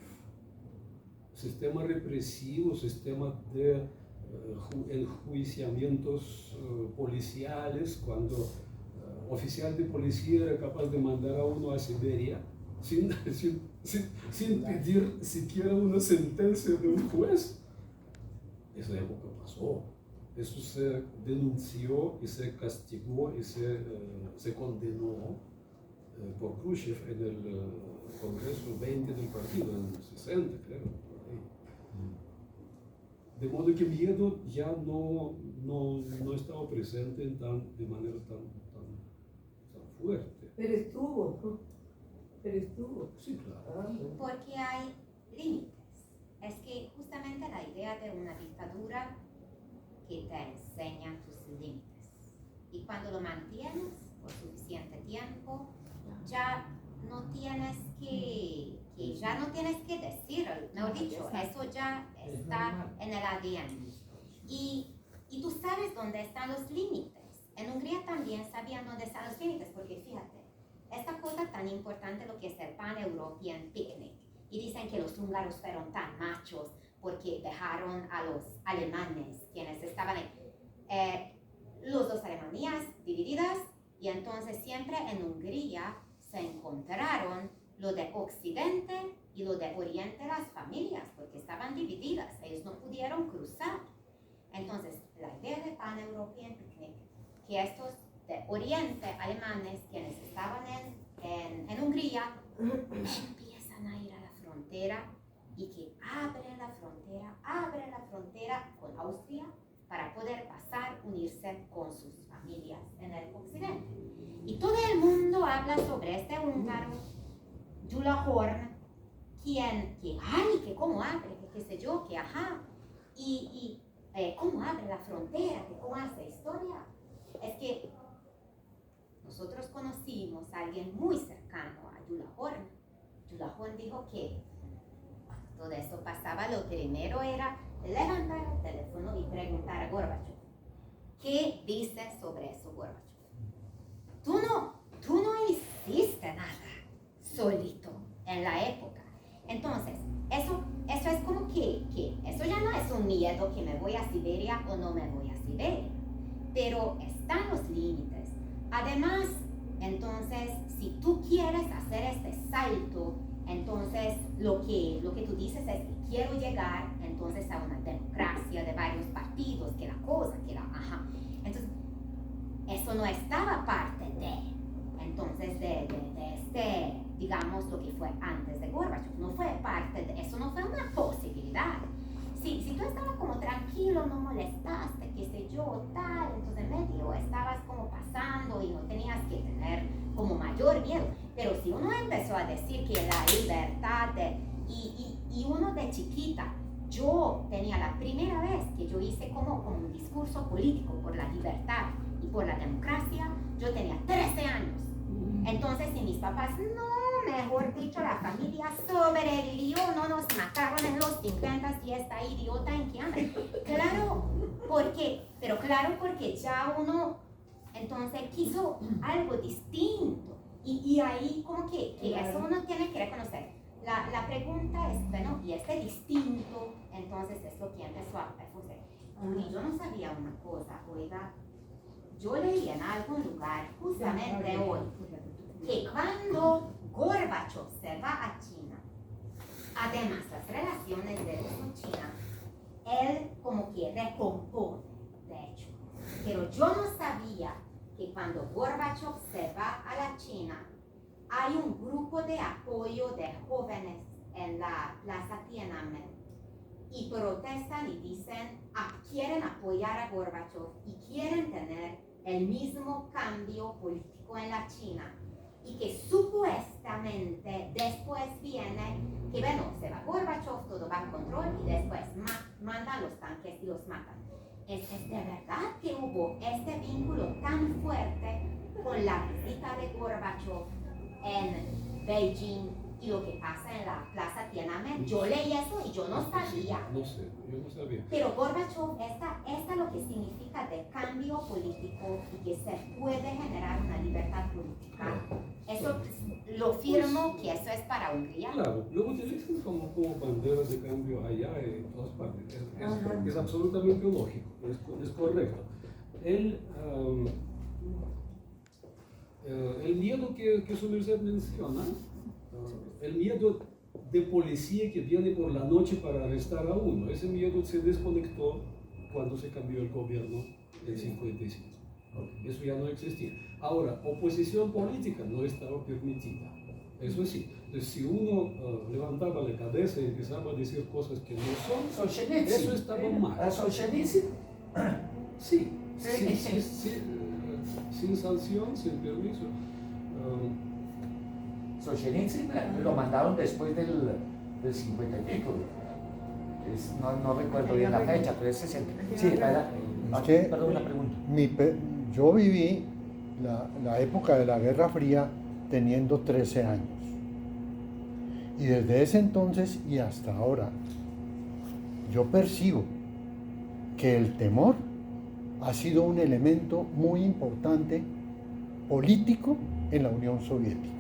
Sistema represivo, sistema de enjuiciamientos policiales, cuando oficial de policía era capaz de mandar a uno a Siberia sin pedir siquiera una sentencia de un juez. Esa época pasó. Eso se denunció y se castigó y se condenó por Khrushchev en el Congreso 20 del partido, en el 60, creo. De modo que miedo ya no estaba presente de manera tan fuerte. Pero estuvo. Sí, claro. Porque hay límites. Es que justamente la idea de una dictadura que te enseña tus límites. Y cuando lo mantienes por suficiente tiempo, ya no tienes que decir, mejor dicho, eso ya está en el ADN. Y tú sabes dónde están los límites. En Hungría también sabían dónde están los límites, porque fíjate, esta cosa tan importante lo que es el Pan-European Picnic, y dicen que los húngaros fueron tan machos porque dejaron a los alemanes, quienes estaban los dos Alemanías divididas, y entonces siempre en Hungría se encontraron lo de Occidente y lo de Oriente, las familias, porque estaban divididas, ellos no pudieron cruzar. Entonces, la idea de Pan-European Picnic, que estos de Oriente alemanes, quienes estaban en Hungría, empiezan a ir a la frontera y que abre la frontera con Austria para poder pasar, unirse con sus familias en el occidente. Y todo el mundo habla sobre este húngaro, Gyula Horn, que cómo abre, que qué sé yo, que ajá, y cómo abre la frontera, que cómo hace historia. Es que nosotros conocimos a alguien muy cercano a Gyula Horn. Gyula Horn dijo que todo eso pasaba, lo primero era levantar el teléfono y preguntar a Gorbachev, ¿qué dice sobre eso, Gorbachev? Tú no hiciste nada solito en la época. Entonces, eso es como que eso ya no es un miedo que me voy a Siberia o no me voy a Siberia, pero están los límites. Además, entonces, si tú quieres hacer este salto, entonces lo que tú dices es que quiero llegar entonces a una democracia de varios partidos, que la cosa, ajá. Entonces, eso no estaba parte entonces de este, digamos, lo que fue antes de Gorbachev, no fue parte de eso, no fue una posibilidad. Si tú estabas como tranquilo, no molestaste, qué sé yo, tal, entonces en medio estabas como pasando y no tenías que tener como mayor miedo. Pero si uno empezó a decir que la libertad, y uno de chiquita, yo tenía la primera vez que yo hice como un discurso político por la libertad y por la democracia, yo tenía 13 años. Entonces, si mis papás, no, mejor dicho, la familia sobrevivió, no nos mataron en los 50 y esta idiota en que anda. Claro, porque ya uno Entonces quiso algo distinto. Y ahí como que eso uno tiene que reconocer. La pregunta es, bueno, y este distinto, entonces es lo que empezó a hacer. Y yo no sabía una cosa, oiga, yo leí en algún lugar, justamente hoy, que cuando Gorbachev se va a China, además las relaciones de Rusia-China, él como que recompone, de hecho. Pero yo no sabía que cuando Gorbachev se va a la China, hay un grupo de apoyo de jóvenes en la Plaza Tiananmen y protestan y dicen, quieren apoyar a Gorbachev y quieren tener el mismo cambio político en la China. Y que supuestamente después viene que, bueno, se va Gorbachev, todo bajo control y después mandan los tanques y los matan. ¿Es de verdad que hubo este vínculo tan fuerte con la visita de Gorbachev en Beijing y lo que pasa en la Plaza Tiananmen? Yo leí eso y yo no sabía. No sé, yo no sabía. Pero Gorbachev, esta lo que significa de cambio político y que se puede generar una libertad política. Eso lo firmo que eso es para Hungría. Claro, lo utilizan como bandera de cambio allá en todas partes. Es absolutamente lógico, es correcto. El miedo que su merced menciona, el miedo de policía que viene por la noche para arrestar a uno, ese miedo se desconectó cuando se cambió el gobierno en 55. Eso ya no existía. Ahora, oposición política no estaba permitida. Eso sí. Entonces, si uno levantaba la cabeza y empezaba a decir cosas que no son, Solzhenitsyn. eso estaba mal. ¿A Solzhenitsyn? Sí, sin sanción, sin permiso. Solzhenitsyn lo mandaron después del 50 y pico. No recuerdo bien la fecha, pero es 60. Sí, perdón, la pregunta. Yo viví la época de la Guerra Fría teniendo 13 años. Y desde ese entonces y hasta ahora, yo percibo que el temor ha sido un elemento muy importante político en la Unión Soviética.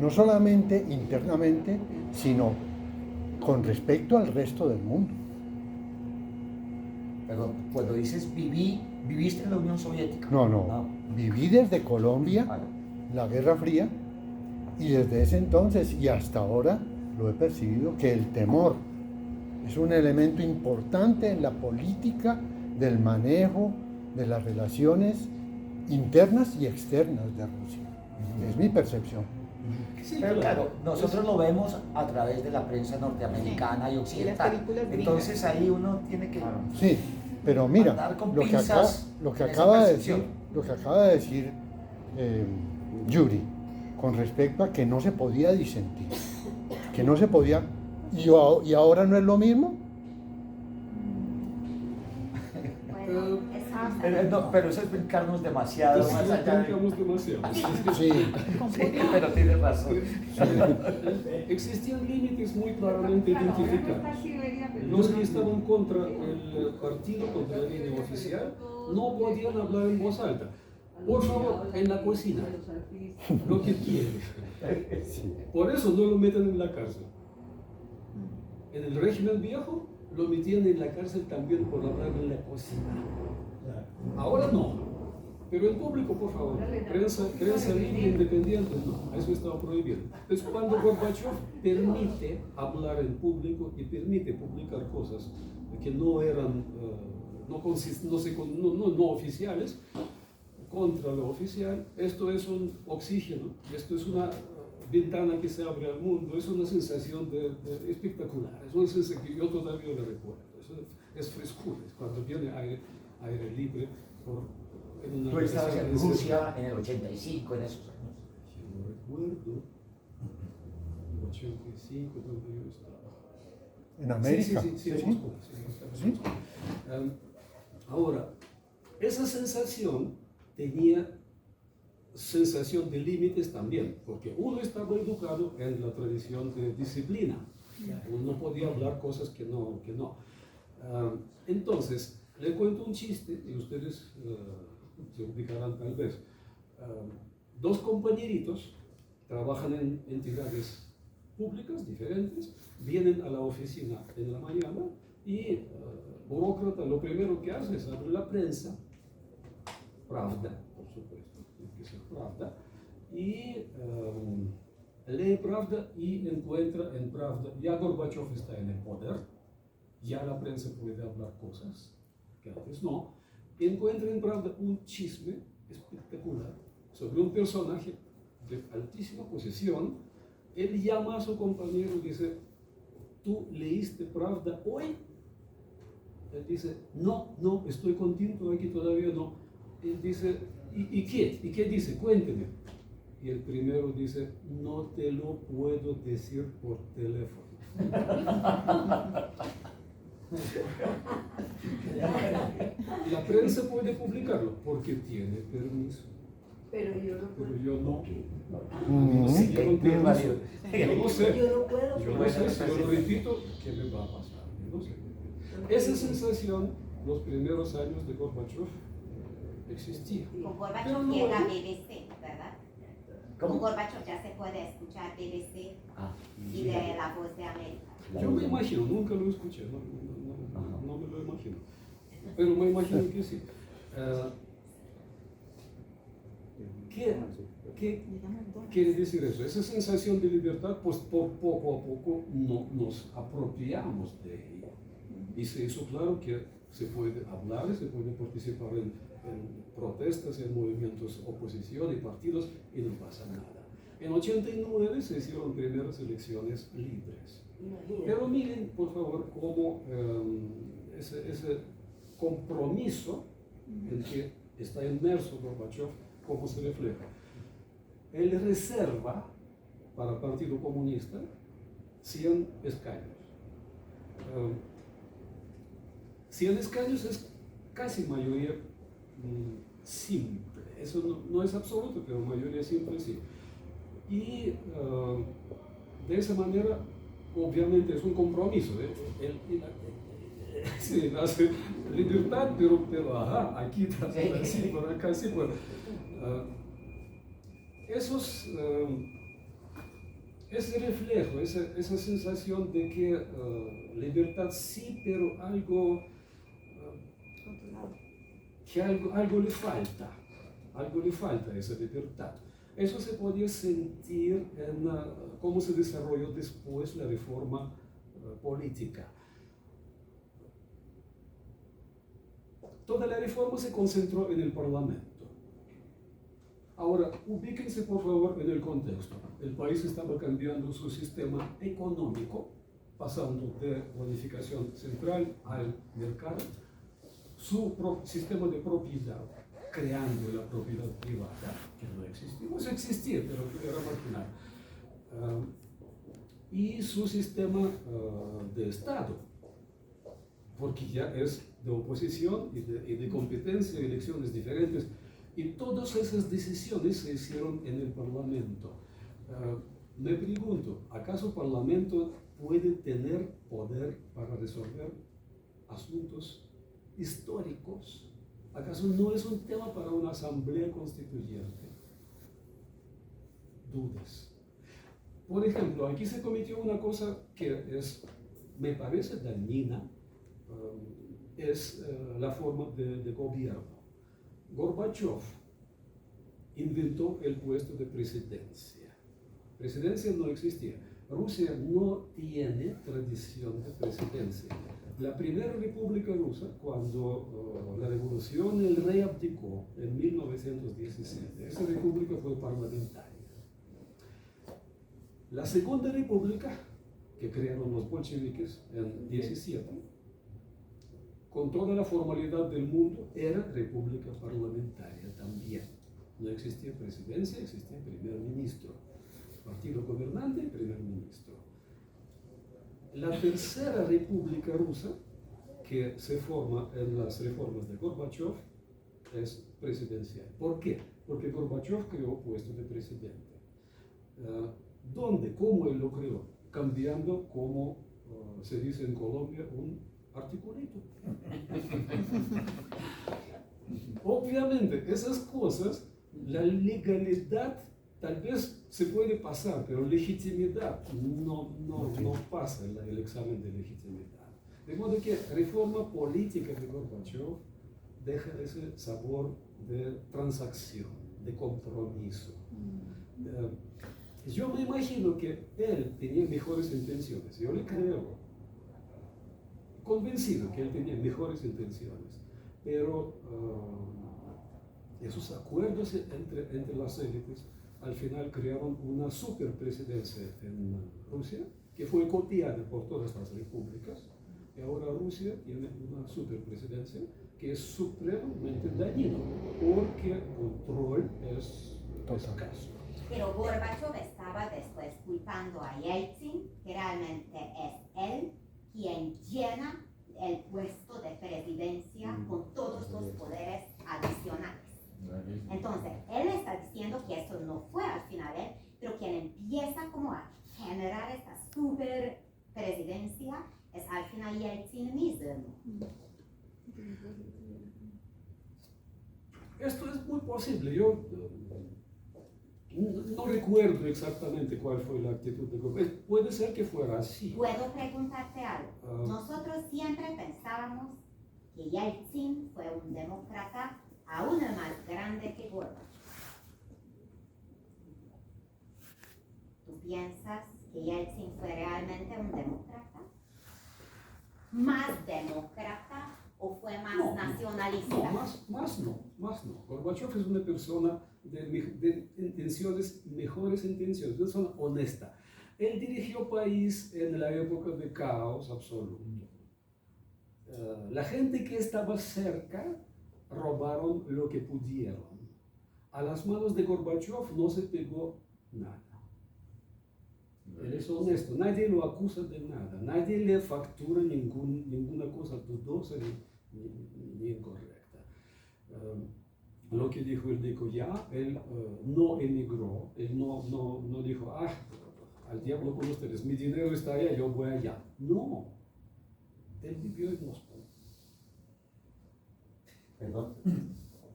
No solamente internamente, sino con respecto al resto del mundo. Perdón, cuando dices ¿viviste en la Unión Soviética? No. Viví desde Colombia, Vale. la Guerra Fría, y desde ese entonces y hasta ahora lo he percibido que el temor es un elemento importante en la política del manejo de las relaciones internas y externas de Rusia. Es mi percepción. Sí, Pero claro, nosotros lo vemos a través de la prensa norteamericana y occidental. películas gringas. Entonces ahí uno tiene que... Sí, pero mira, Mandar con lo que pinzas acaba de esa decir Yuri, con respecto a que no se podía disentir, que no se podía, y ahora no es lo mismo. Bueno, Pero eso es brincarnos demasiado más allá de... Brincamos demasiado. Sí, Sí, pero tienes razón. Existían límites muy claramente identificados. Los que estaban contra el partido, contra la línea oficial, no podían hablar en voz alta. Por favor, en la cocina, lo que quieren. Por eso no lo meten en la cárcel. En el régimen viejo lo metían en la cárcel también por hablar en la cocina. Ahora no. Pero el público, por favor, prensa libre independiente, no, eso estaba prohibido. Entonces, cuando Gorbachev permite hablar en público y permite publicar cosas que no eran, no oficiales, contra lo oficial, esto es un oxígeno, esto es una ventana que se abre al mundo, es una sensación espectacular, es una sensación que yo todavía lo recuerdo, es frescura, es cuando viene aire libre en una Tú estabas en situación Rusia en el 85, en esos años. Yo no recuerdo, 85, donde yo estaba. en América. Sí, en Moscú. Sí. Ahora, esa sensación tenía sensación de límites también, porque uno estaba educado en la tradición de disciplina. Uno no podía hablar cosas que no. Entonces, le cuento un chiste y ustedes se ubicarán tal vez. Dos compañeritos trabajan en entidades públicas diferentes, vienen a la oficina en la mañana y burócrata lo primero que hace es abrir la prensa, Pravda, por supuesto, tiene que ser Pravda, y lee Pravda y encuentra en Pravda, ya Gorbachev está en el poder, ya la prensa puede hablar cosas que antes no, encuentra en Pravda un chisme espectacular sobre un personaje de altísima posición. Él llama a su compañero y dice, ¿tú leíste Pravda hoy? Él dice, no, estoy contento aquí todavía no. Él dice, ¿y qué? ¿Y qué dice? Cuénteme. Y el primero dice, no te lo puedo decir por teléfono. La prensa puede publicarlo porque tiene permiso. Pero yo no puedo. Pero yo no. Ujú. Si yo no Bien tengo válido. yo no sé. Yo no puedo. Yo no sé, si yo lo repito, ¿qué me va a pasar? Yo no sé. Esa sensación, los primeros años de Gorbachev, existía. Con Gorbachev llega BBC, ¿verdad? Con Gorbachev ya se puede escuchar BBC Ah, y de La Voz de América. Yo me imagino, nunca lo escuché, no me lo imagino. Pero me imagino que sí. ¿Qué quiere decir eso? Esa sensación de libertad, pues poco a poco nos apropiamos de ella. Y se hizo claro que se puede hablar y se puede participar en protestas, en movimientos oposición y partidos y no pasa nada. En 89 se hicieron primeras elecciones libres. Pero miren, por favor, cómo ese compromiso en que está inmerso Gorbachev, cómo se refleja. Él reserva para el Partido Comunista 100 escaños. 100 escaños es casi mayoría simple. Eso no es absoluto, pero mayoría simple sí. Y de esa manera, obviamente es un compromiso. Sí, hace libertad, pero ajá, aquí también, así, por acá, sí, por ese reflejo, esa sensación de que libertad sí, pero algo le falta, algo le falta a esa libertad. Eso se podía sentir en cómo se desarrolló después la reforma política. Toda la reforma se concentró en el Parlamento. Ahora, ubíquense por favor en el contexto. El país estaba cambiando su sistema económico, pasando de planificación central al mercado, su sistema de propiedad, creando la propiedad privada, que no existía, pues existía, pero era marginal, y su sistema de Estado, porque ya es de oposición y de competencia, elecciones diferentes, y todas esas decisiones se hicieron en el Parlamento. Me pregunto, ¿acaso el Parlamento puede tener poder para resolver asuntos históricos? ¿Acaso no es un tema para una asamblea constituyente? Dudas. Por ejemplo, aquí se cometió una cosa que me parece dañina, es la forma de gobierno. Gorbachev inventó el puesto de presidencia. Presidencia no existía. Rusia no tiene tradición de presidencia. La primera república rusa, cuando la revolución, el rey abdicó en 1917. Esa república fue parlamentaria. La segunda república, que crearon los bolcheviques en 17, con toda la formalidad del mundo, era república parlamentaria también. No existía presidencia, existía primer ministro. Partido gobernante y primer ministro. La tercera república rusa, que se forma en las reformas de Gorbachev, es presidencial. ¿Por qué? Porque Gorbachev creó puesto de presidente. ¿Dónde? ¿Cómo él lo creó? Cambiando, como se dice en Colombia, un articulito. Obviamente, esas cosas, la legalidad tal vez se puede pasar, pero legitimidad no pasa el examen de legitimidad. De modo que reforma política de Gorbachev deja ese sabor de transacción, de compromiso. Yo me imagino que él tenía mejores intenciones, yo le creo, convencido que él tenía mejores intenciones, pero esos acuerdos entre las élites al final crearon una superpresidencia en Rusia, que fue copiada por todas las repúblicas, y ahora Rusia tiene una superpresidencia que es supremamente dañino, porque el control es escaso. Pero Gorbachev estaba después culpando a Yeltsin, que realmente es él quien llena el puesto de presidencia con todos los poderes adicionales. Entonces, él está diciendo que eso no fue al final él, pero quien empieza como a generar esta super presidencia es al final Yeltsin mismo. Esto es muy posible. Yo no recuerdo exactamente cuál fue la actitud de Gorbachev. Puede ser que fuera así. ¿Puedo preguntarte algo? Nosotros siempre pensábamos que Yeltsin fue un demócrata aún más grande que Gorbachev. ¿Tú piensas que Yeltsin fue realmente un demócrata? ¿Más demócrata o fue más nacionalista? No, más no. Gorbachev es una persona de intenciones, mejores intenciones, una persona honesta. Él dirigió país en la época de caos absoluto. La gente que estaba cerca robaron lo que pudieron. A las manos de Gorbachev no se pegó nada. Él es honesto, nadie lo acusa de nada, nadie le factura ninguna cosa dudosa ni incorrecta. Lo que dijo, él dijo ya, él no emigró, él no dijo, al diablo con ustedes, mi dinero está allá, yo voy allá. No, él vivió en Moscú. Perdón,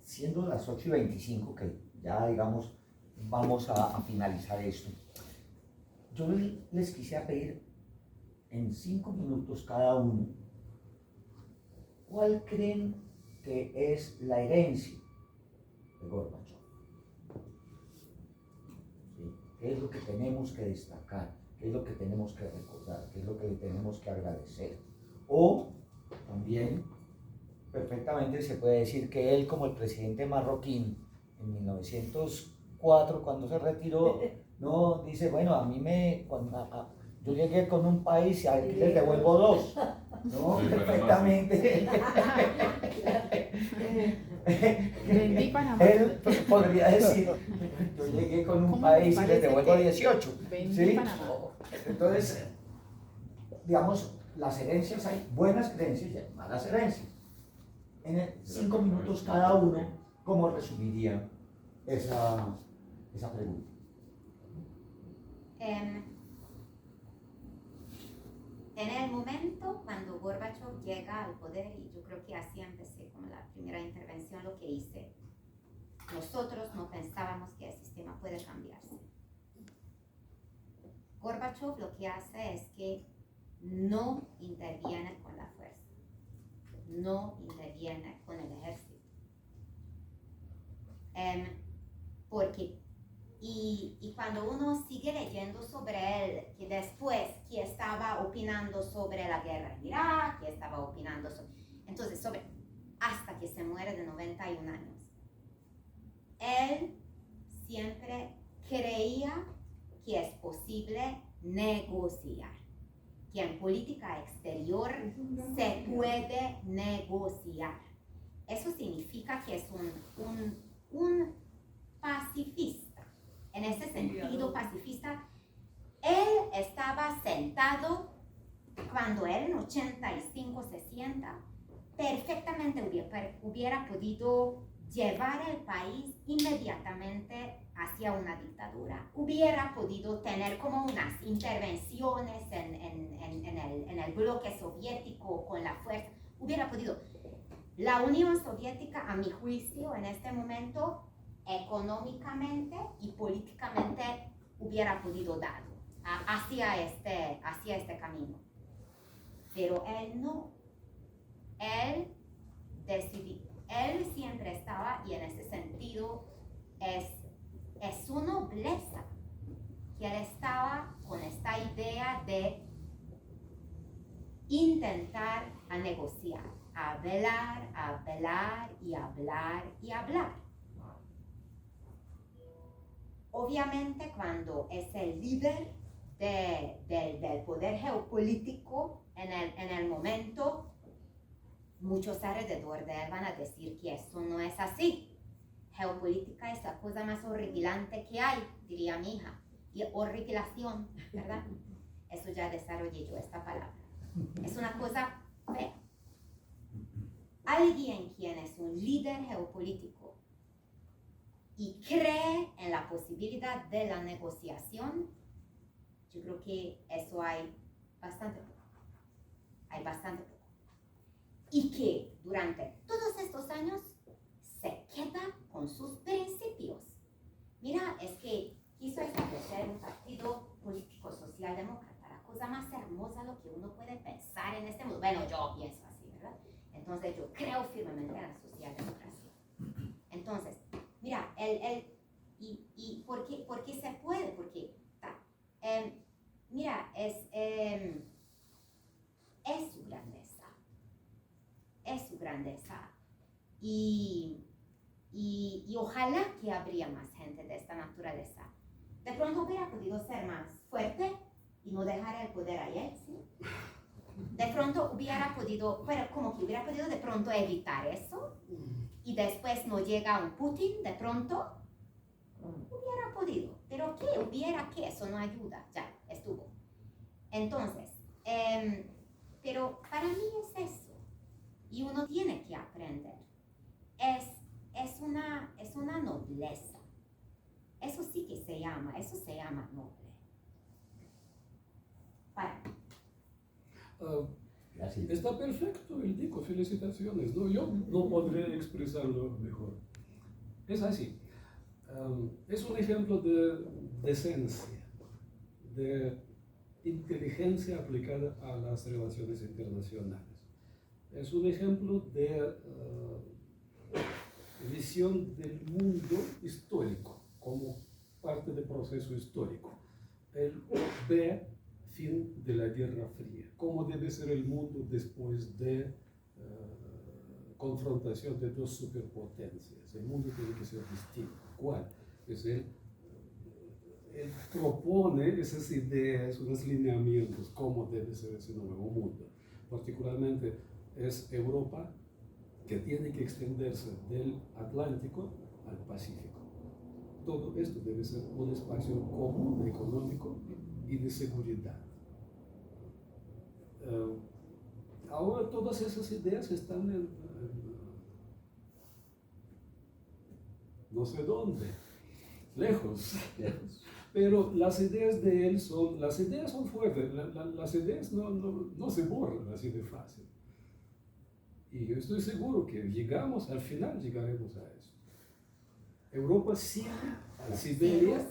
siendo las 8:25, que ya digamos vamos a finalizar esto, yo les quisiera pedir en 5 minutos cada uno, ¿cuál creen que es la herencia de Gorbachev? ¿Sí? ¿Qué es lo que tenemos que destacar? ¿Qué es lo que tenemos que recordar? ¿Qué es lo que le tenemos que agradecer? O también perfectamente se puede decir que él, como el presidente marroquí en 1904, cuando se retiró, no dice, bueno, yo llegué con un país y aquí les devuelvo 2. No, perfectamente. Vendí Panamá. Él podría decir, yo llegué con un país y les devuelvo 18. Vendí ¿Sí? Panamá. Entonces, digamos, las herencias, hay buenas herencias y hay malas herencias. En 5 minutos cada uno, ¿cómo resumiría esa pregunta? En el momento cuando Gorbachev llega al poder, y yo creo que así empecé como la primera intervención, lo que hice, nosotros no pensábamos que el sistema puede cambiarse. Gorbachev lo que hace es que no interviene con la fuerza, no interviene con el ejército. Porque y cuando uno sigue leyendo sobre él, que después que estaba opinando sobre la guerra en Irak, que estaba opinando sobre, hasta que se muere de 91 años, él siempre creía que es posible negociar, que en política exterior se puede negociar. Eso significa que es un pacifista. En ese sentido pacifista, él estaba sentado cuando él en 85-60 perfectamente hubiera podido llevar el país inmediatamente hacia una dictadura. Hubiera podido tener como unas intervenciones en el bloque soviético con la fuerza. Hubiera podido. La Unión Soviética, a mi juicio, en este momento, económicamente y políticamente hubiera podido dar hacia este camino. Pero él no. Él decidió, él siempre estaba, y en ese sentido es su nobleza, que él estaba con esta idea de intentar a negociar, a hablar y hablar y hablar. Obviamente, cuando es el líder del poder geopolítico en el momento, muchos alrededor de él van a decir que eso no es así. Geopolítica es la cosa más horripilante que hay, diría mi hija. Y horripilación, ¿verdad? Eso ya desarrollé yo esta palabra. Es una cosa fea. Alguien quien es un líder geopolítico y cree en la posibilidad de la negociación, yo creo que eso hay bastante poco. Hay bastante poco. Y que durante todos estos años se queda con sus principios. Mira, es que quiso establecer un partido político socialdemócrata, la cosa más hermosa lo que uno puede pensar en este mundo. Bueno, yo pienso así, ¿verdad? Entonces yo creo firmemente en la socialdemocracia. Entonces, mira, y ¿por qué se puede? Porque, mira, es su grandeza. Es su grandeza. Y ojalá que habría más gente de esta naturaleza. De pronto hubiera podido ser más fuerte y no dejar el poder a Yeltsin. De pronto hubiera podido, pero como que hubiera podido de pronto evitar eso. Y después no llega un Putin, de pronto hubiera podido. Pero ¿qué? Hubiera que eso no ayuda. Ya, estuvo. Entonces, pero para mí es eso. Y uno tiene que aprender. Es una nobleza. Eso sí que eso se llama noble. Para mí. Gracias. Está perfecto el dico, felicitaciones. ¿No? Yo no podré expresarlo mejor. Es así. Es un ejemplo de decencia, de inteligencia aplicada a las relaciones internacionales. Es un ejemplo de visión del mundo histórico como parte del proceso histórico. Él ve fin de la Guerra Fría, cómo debe ser el mundo después de confrontación de dos superpotencias. El mundo tiene que ser distinto. ¿Cuál? Pues él propone esas ideas, unos lineamientos, cómo debe ser ese nuevo mundo. Particularmente es Europa, que tiene que extenderse del Atlántico al Pacífico. Todo esto debe ser un espacio común económico y de seguridad. Ahora todas esas ideas están en no sé dónde, lejos. Pero las ideas de él son fuertes, las ideas no se borran así de fácil. Y yo estoy seguro que al final llegaremos a eso. Europa sin Siberia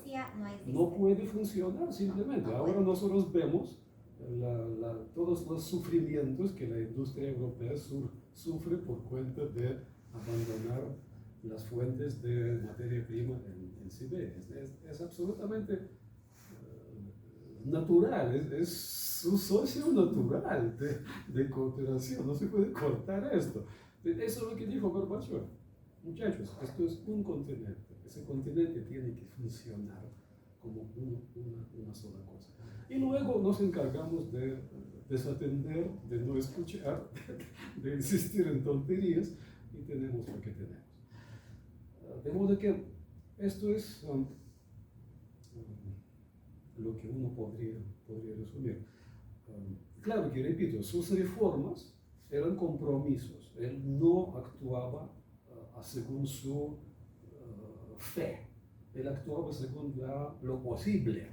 no puede funcionar simplemente. Ahora nosotros vemos todos los sufrimientos que la industria europea sufre por cuenta de abandonar las fuentes de materia prima en Siberia. Es absolutamente natural, es su socio natural de cooperación, no se puede cortar esto. Eso es lo que dijo Gorbachev. Muchachos, esto es un continente, ese continente tiene que funcionar como una sola cosa. Y luego nos encargamos de desatender, de no escuchar, de insistir en tonterías y tenemos lo que tenemos. De modo que esto es lo que uno podría resumir. Claro que, repito, sus reformas eran compromisos. Él no actuaba según su fe, él actuaba según lo posible.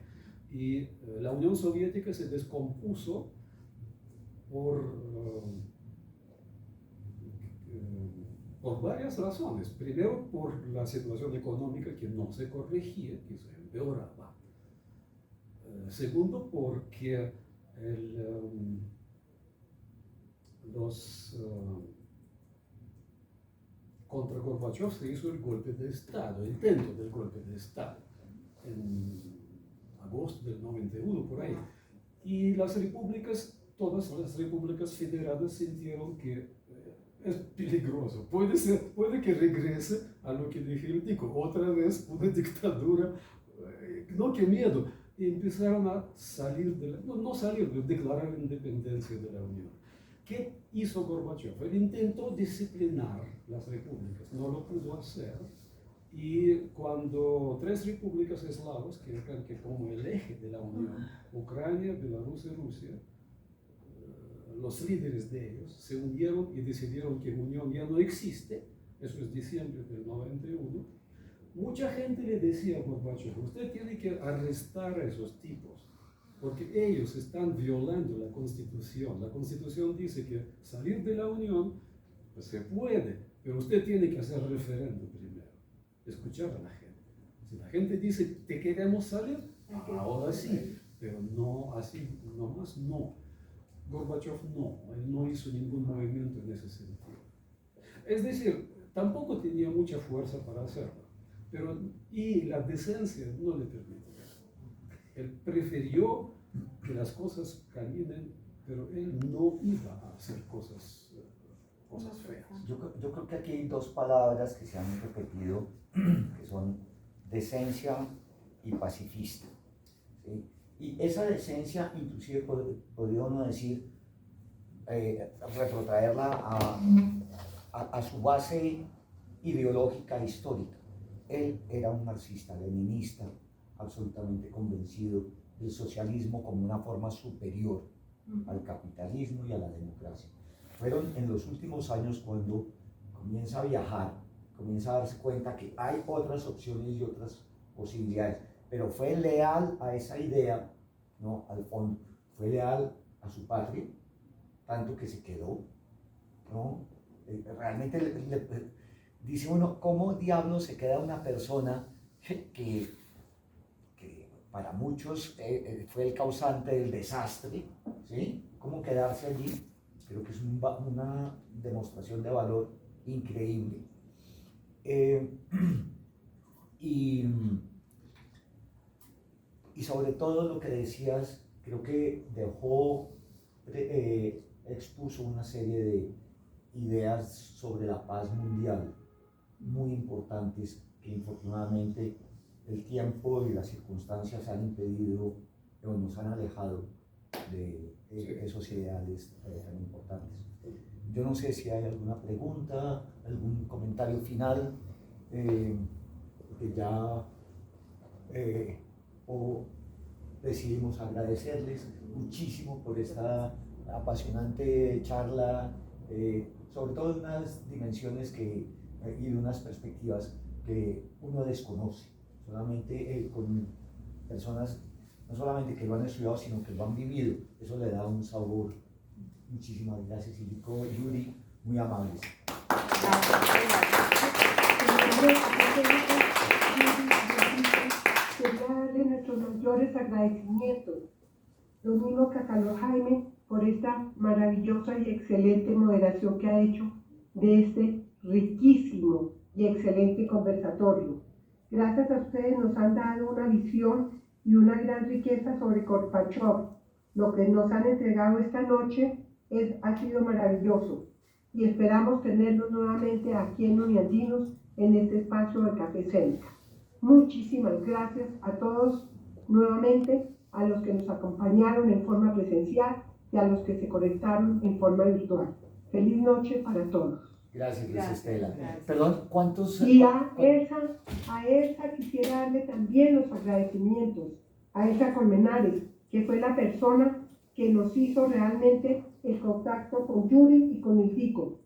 Y la Unión Soviética se descompuso por por varias razones. Primero, por la situación económica que no se corregía, que se empeoraba. Segundo, porque contra Gorbachev se hizo el golpe de Estado, el intento del golpe de Estado, en agosto del 91, por ahí. Y las repúblicas, todas las repúblicas federadas sintieron que es peligroso. Puede que regrese a lo que dije el Tico, otra vez una dictadura. No, qué miedo. Y empezaron a salir, no salir, declarar la independencia de la Unión. ¿Qué hizo Gorbachev? Él intentó disciplinar las repúblicas, no lo pudo hacer. Y cuando tres repúblicas eslavas, que eran como el eje de la Unión, Ucrania, Bielorrusia y Rusia, los líderes de ellos se unieron y decidieron que Unión ya no existe, eso es diciembre del 91, mucha gente le decía a Gorbachev, usted tiene que arrestar a esos tipos, porque ellos están violando la Constitución. La Constitución dice que salir de la Unión pues se puede, pero usted tiene que hacer referéndum primero, escuchar a la gente. Si la gente dice, te queremos salir, ahora sí, pero no así, nomás no. Gorbachev no, él no hizo ningún movimiento en ese sentido. Es decir, tampoco tenía mucha fuerza para hacerlo, y la decencia no le permitió. Él prefirió que las cosas caminen, pero él no iba a hacer cosas feas. Yo creo que aquí hay dos palabras que se han repetido, que son decencia y pacifista. ¿Sí? Y esa decencia, inclusive podría uno decir, retrotraerla a su base ideológica e histórica. Él era un marxista-leninista, absolutamente convencido del socialismo como una forma superior al capitalismo y a la democracia. Fueron en los últimos años cuando comienza a viajar, comienza a darse cuenta que hay otras opciones y otras posibilidades, pero fue leal a esa idea, ¿no? Al fondo, fue leal a su patria, tanto que se quedó, ¿no? Realmente dice uno, ¿cómo diablos se queda una persona que para muchos fue el causante del desastre? ¿Sí? ¿Cómo quedarse allí? Creo que es una demostración de valor increíble. Y sobre todo lo que decías, creo que expuso una serie de ideas sobre la paz mundial muy importantes que infortunadamente el tiempo y las circunstancias han impedido o nos han alejado de esos ideales tan importantes. Yo no sé si hay alguna pregunta, algún comentario final, porque ya decidimos agradecerles muchísimo por esta apasionante charla, sobre todo de unas dimensiones y de unas perspectivas que uno desconoce, solamente con personas no solamente que lo han estudiado, sino que lo han vivido. Eso le da un sabor. Muchísimas gracias, Ilico, Yuri, muy amables. Quería darle nuestros mayores agradecimientos, lo mismo que a Carlos Jaime, por esta maravillosa y excelente moderación que ha hecho de este riquísimo y excelente conversatorio. Gracias a ustedes nos han dado una visión y una gran riqueza sobre Gorbachev. Lo que nos han entregado esta noche ha sido maravilloso y esperamos tenerlos nuevamente aquí en Uniandinos en este espacio de Café Cénica. Muchísimas gracias a todos nuevamente, a los que nos acompañaron en forma presencial y a los que se conectaron en forma virtual. Feliz noche para todos. Gracias, Luz Estela. Perdón, ¿cuántos? Y a Elsa quisiera darle también los agradecimientos, a Elsa Colmenares, que fue la persona que nos hizo realmente el contacto con Yuri y con el Dico.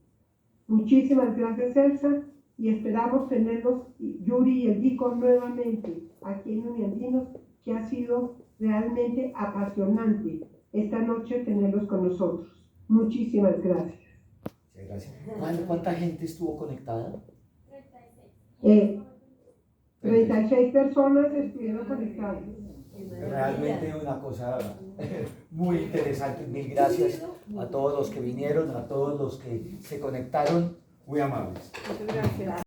Muchísimas gracias, Elsa, y esperamos tenerlos, Yuri y el Dico, nuevamente aquí en Uniandinos, que ha sido realmente apasionante esta noche tenerlos con nosotros. Muchísimas gracias. Gracias. ¿Cuánta gente estuvo conectada? 36 personas estuvieron conectadas. Realmente una cosa muy interesante. Mil gracias a todos los que vinieron, a todos los que se conectaron. Muy amables. Muchas gracias.